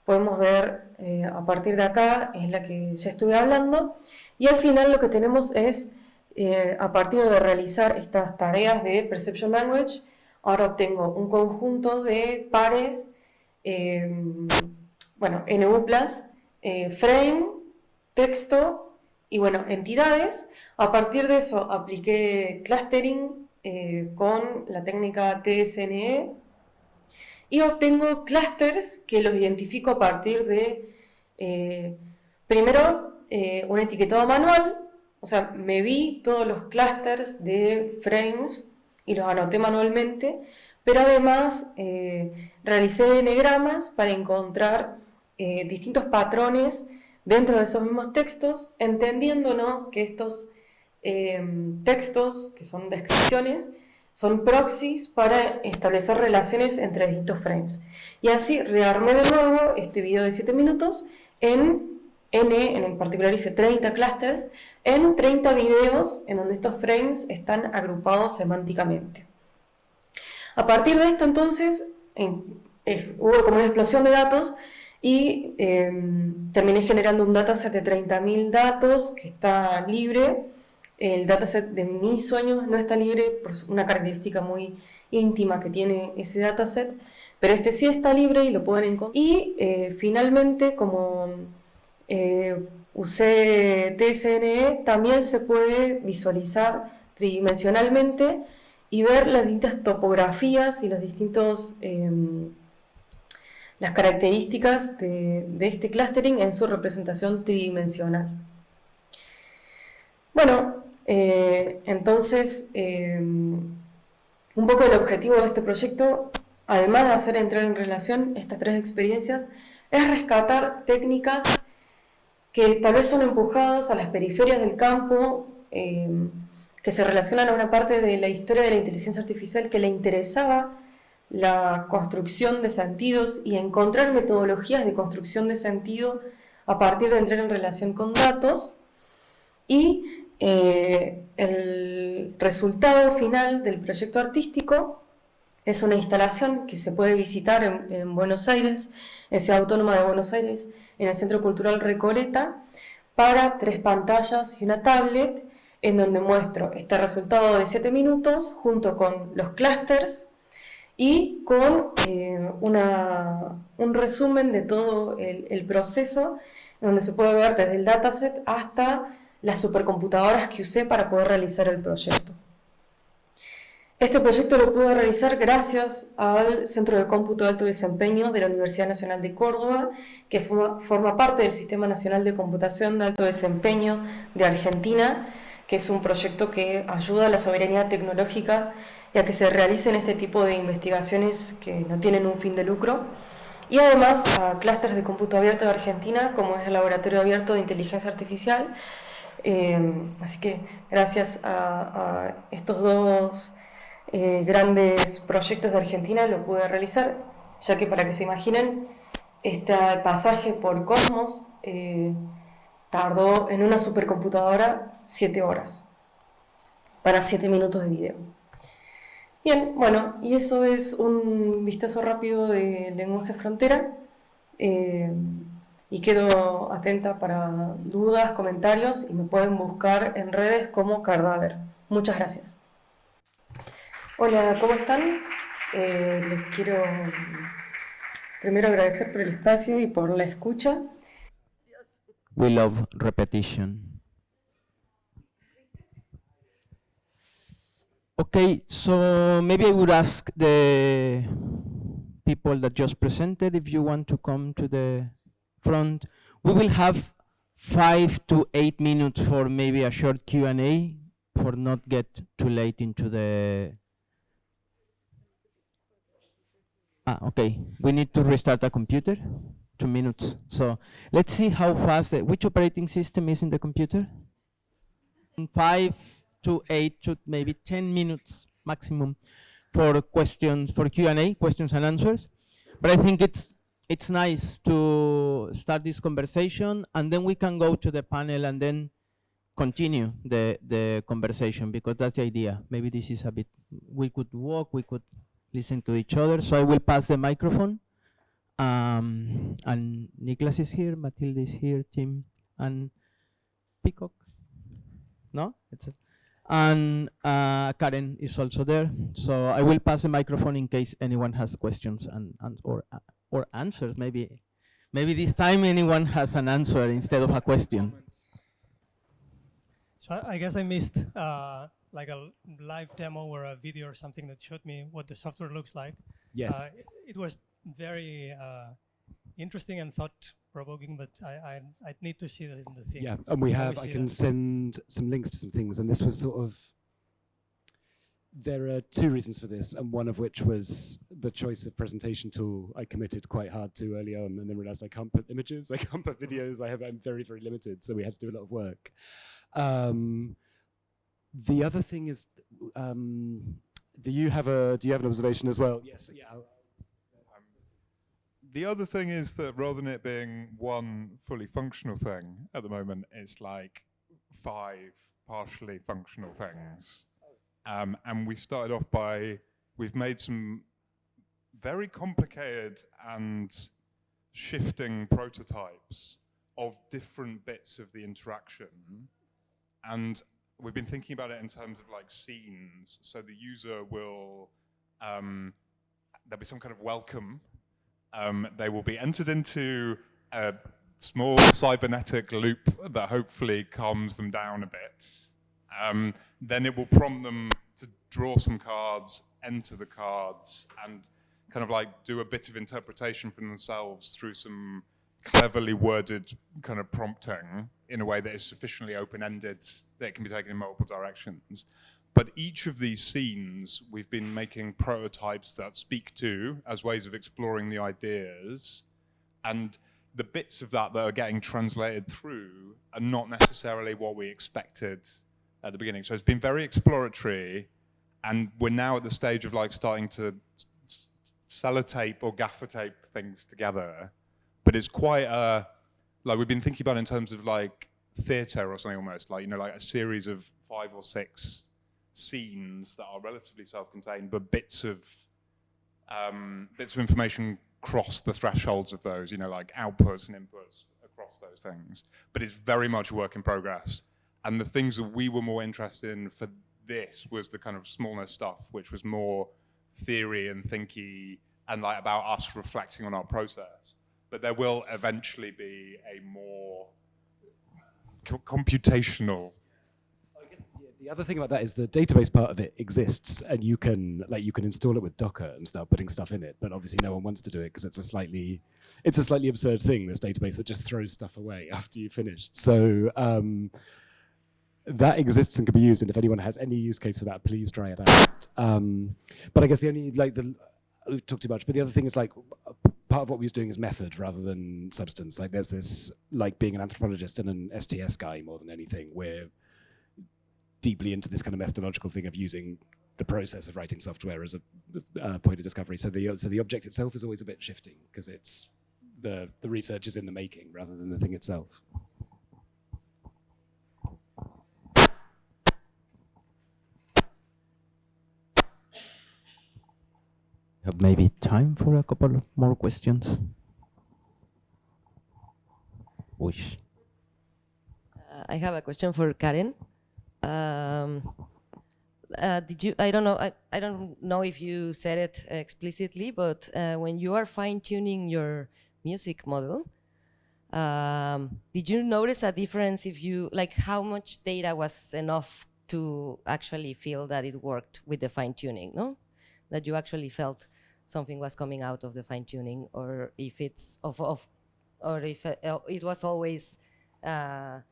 podemos ver a partir de acá es la que ya estuve hablando. Y al final lo que tenemos es, a partir de realizar estas tareas de Perception Language, ahora obtengo un conjunto de pares, NU+, frame, texto y entidades. A partir de eso apliqué clustering con la técnica TSNE y obtengo clusters que los identifico a partir de, primero, un etiquetado manual. O sea, me vi todos los clusters de frames y los anoté manualmente, pero además realicé enegramas para encontrar distintos patrones dentro de esos mismos textos, entendiendo que estos textos, que son descripciones, son proxies para establecer relaciones entre distintos frames. Y así rearmé de nuevo este video de 7 minutos en particular hice 30 clusters, en 30 videos en donde estos frames están agrupados semánticamente. A partir de esto, entonces, hubo como una explosión de datos y terminé generando un dataset de 30.000 datos que está libre. El dataset de mis sueños no está libre por una característica muy íntima que tiene ese dataset, pero este sí está libre y lo pueden encontrar. Y finalmente, como usé TSNE, también se puede visualizar tridimensionalmente y ver las distintas topografías y los distintos, las características de este clustering en su representación tridimensional. Bueno, entonces, un poco el objetivo de este proyecto, además de hacer entrar en relación estas 3 experiencias, es rescatar técnicas que tal vez son empujadas a las periferias del campo, que se relacionan a una parte de la historia de la inteligencia artificial que le interesaba la construcción de sentidos y encontrar metodologías de construcción de sentido a partir de entrar en relación con datos. Y el resultado final del proyecto artístico es una instalación que se puede visitar en Buenos Aires, en Ciudad Autónoma de Buenos Aires, en el Centro Cultural Recoleta, para 3 pantallas y una tablet, en donde muestro este resultado de 7 minutos junto con los clusters y con un resumen de todo el proceso, donde se puede ver desde el dataset hasta las supercomputadoras que usé para poder realizar el proyecto. Este proyecto lo pude realizar gracias al Centro de Cómputo de Alto Desempeño de la Universidad Nacional de Córdoba, que forma parte del Sistema Nacional de Computación de Alto Desempeño de Argentina, que es un proyecto que ayuda a la soberanía tecnológica y a que se realicen este tipo de investigaciones que no tienen un fin de lucro. Y además a clústeres de cómputo abierto de Argentina, como es el Laboratorio Abierto de Inteligencia Artificial. Así que gracias a estos dos grandes proyectos de Argentina lo pude realizar, ya que para que se imaginen, este pasaje por Cosmos tardó en una supercomputadora 7 horas para 7 minutos de video. Bien, bueno, y eso es un vistazo rápido de lenguaje frontera. Y quedo atenta para dudas, comentarios, y me pueden buscar en redes como Cadáver. Muchas gracias. Hola, ¿cómo están? Les quiero primero agradecer por el espacio y por la escucha. We love repetition. Okay, so maybe I would ask the people that just presented if you want to come to the front. We will have 5 to 8 minutes for maybe a short Q&A for not get too late into the... okay, we need to restart the computer, 2 minutes. So let's see how fast, which operating system is in the computer? 5 to 8 to maybe 10 minutes maximum for questions, for Q&A, questions and answers. But I think it's nice to start this conversation, and then we can go to the panel and then continue the conversation, because that's the idea. Maybe this is a bit, we could walk, we could listen to each other. So I will pass the microphone. And Niklas is here, Matilde is here, Tim, and Pickard. No? And Karen is also there. So I will pass the microphone in case anyone has questions or answers. Maybe this time anyone has an answer instead of a question. So I guess I missed like a live demo or a video or something that showed me what the software looks like. Yes. It was very interesting and thought-provoking, but I'd need to see that in the thing. Yeah, and I can send some links to some things, and this was sort of, there are 2 reasons for this, and one of which was the choice of presentation tool I committed quite hard to early on, and then realized I can't put images, I can't put videos, I'm very, very limited, so we had to do a lot of work. The other thing is, do you have an observation as well? Yes. Yeah. The other thing is that rather than it being one fully functional thing at the moment, it's like 5 partially functional things. And we started off by, we've made some very complicated and shifting prototypes of different bits of the interaction. And we've been thinking about it in terms of like scenes. So the user will, there'll be some kind of welcome. They will be entered into a small cybernetic loop that hopefully calms them down a bit. Then it will prompt them to draw some cards, enter the cards, and kind of like do a bit of interpretation for themselves through some cleverly worded kind of prompting in a way that is sufficiently open-ended that it can be taken in multiple directions. But each of these scenes, we've been making prototypes that speak to as ways of exploring the ideas, and the bits of that are getting translated through are not necessarily what we expected at the beginning. So it's been very exploratory, and we're now at the stage of like starting to sellotape or gaffer tape things together. But it's quite like we've been thinking about in terms of like theatre or something almost, like, you know, like a series of 5 or 6 scenes that are relatively self-contained, but bits of information cross the thresholds of those, you know, like outputs and inputs across those things. But it's very much a work in progress. And the things that we were more interested in for this was the kind of Smallness stuff, which was more theory and thinky and like about us reflecting on our process. But there will eventually be a more computational. The other thing about that is the database part of it exists, and you can install it with Docker and start putting stuff in it. But obviously, no one wants to do it because it's a slightly absurd thing. This database that just throws stuff away after you've finished. So that exists and can be used, and if anyone has any use case for that, please try it out. But I guess the only, we've talked too much, but the other thing is, like, part of what we was doing is method rather than substance. Like, there's this, like, being an anthropologist and an STS guy more than anything, we're deeply into this kind of methodological thing of using the process of writing software as a point of discovery. So the object itself is always a bit shifting, because it's the research is in the making rather than the thing itself. Have maybe time for a couple of more questions. Wish. I have a question for Karen. Did you? I don't know. I don't know if you said it explicitly, but when you are fine-tuning your music model, did you notice a difference if you, like, how much data was enough to actually feel that it worked with the fine-tuning? No, that you actually felt something was coming out of the fine-tuning, or if it's or if it was always the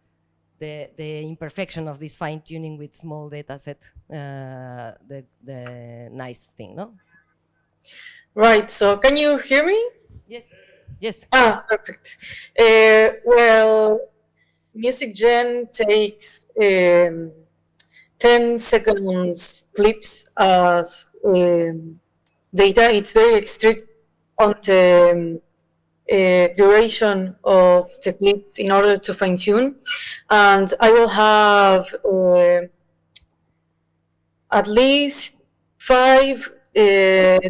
imperfection of this fine-tuning with small data set, the nice thing, no? Right, so can you hear me? Yes, yes. Ah, perfect. Well, Music Gen takes 10 seconds clips as data. It's very strict on the duration of the clips in order to fine-tune, and I will have at least 5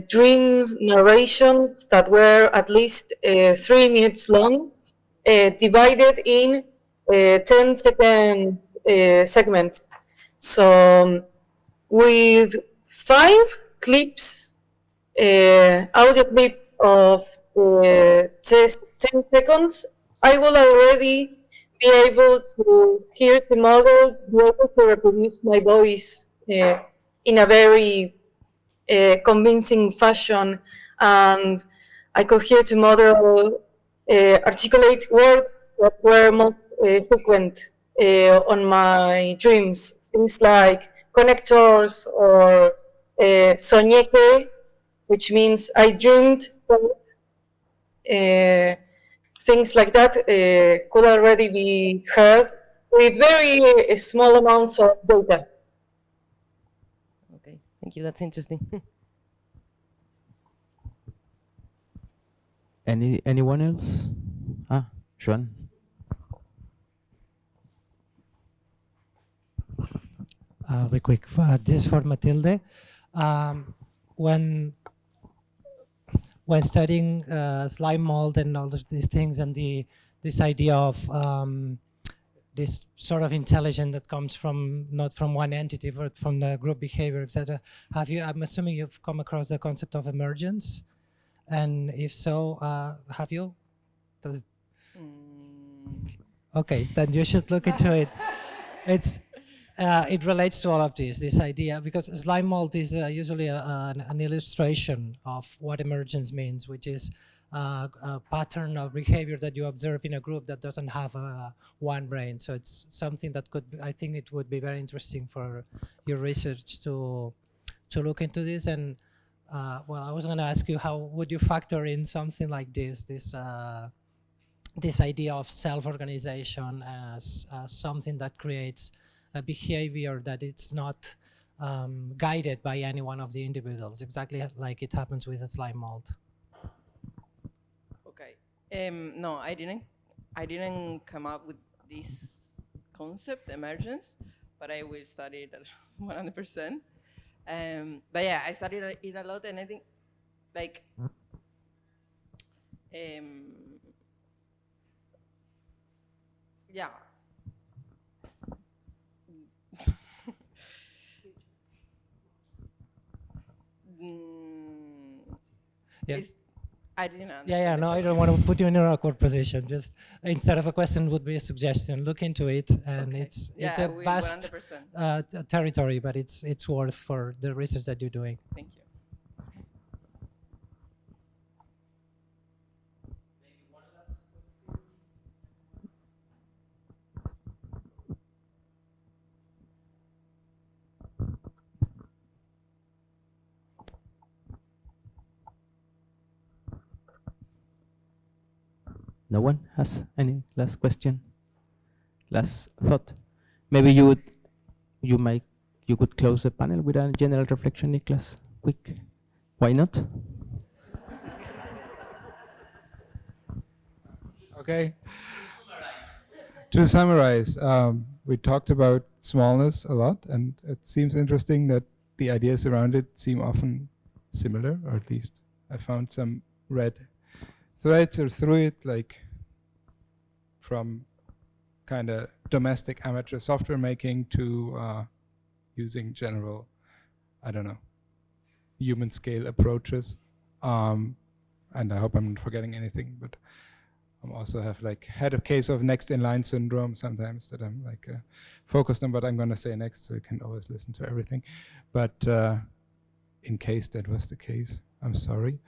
dream narrations that were at least 3 minutes long, divided in 10-second segments. So with 5 clips, audio clips of 10 seconds, I will already be able to hear the model, be able to reproduce my voice in a very convincing fashion, and I could hear the model articulate words that were most frequent on my dreams, things like connectors or soñé que, which means I dreamed. Things like that could already be heard with very small amounts of data. Okay, thank you. That's interesting. Anyone else? Ah, Joan. Very quick. This is for Matilde. When studying slime mold and all these things, and this idea of this sort of intelligence that comes from not from one entity but from the group behavior, etc. I'm assuming you've come across the concept of emergence, and if so, have you? Okay, then you should look into it. It relates to all of this idea, because slime mold is usually an illustration of what emergence means, which is a pattern of behavior that you observe in a group that doesn't have one brain. So it's something that could, I think it would be very interesting for your research to look into this. And well, I was going to ask you, how would you factor in something like this idea of self-organization as something that creates a behavior that it's not guided by any one of the individuals, exactly like it happens with a slime mold? Okay. No, I didn't come up with this concept, emergence, but I will study it 100%. But yeah, I studied it a lot, and I think, like, yeah. Yeah. I didn't understand. Yeah, no, I don't want to put you in an awkward position. Just instead of a question would be a suggestion. Look into it, and Okay. it's Yeah, a vast 100%. territory, but it's worth for the research that you're doing. Thank you. No one has any last question? Last thought? Maybe you could close the panel with a general reflection, Niklas. Quick. Why not? Okay. To summarize, we talked about smallness a lot, and it seems interesting that the ideas around it seem often similar, or at least I found some red threads through it, like from kind of domestic amateur software making to using general, I don't know, human scale approaches. And I hope I'm not forgetting anything, but I also have like had a case of next in line syndrome sometimes that I'm like focused on what I'm going to say next, so you can always listen to everything. But in case that was the case, I'm sorry.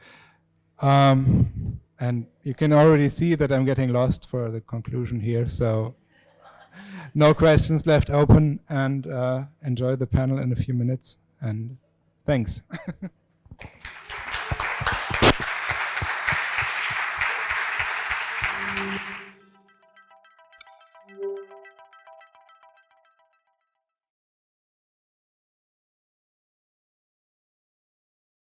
And you can already see that I'm getting lost for the conclusion here, so no questions left open, and enjoy the panel in a few minutes, and thanks.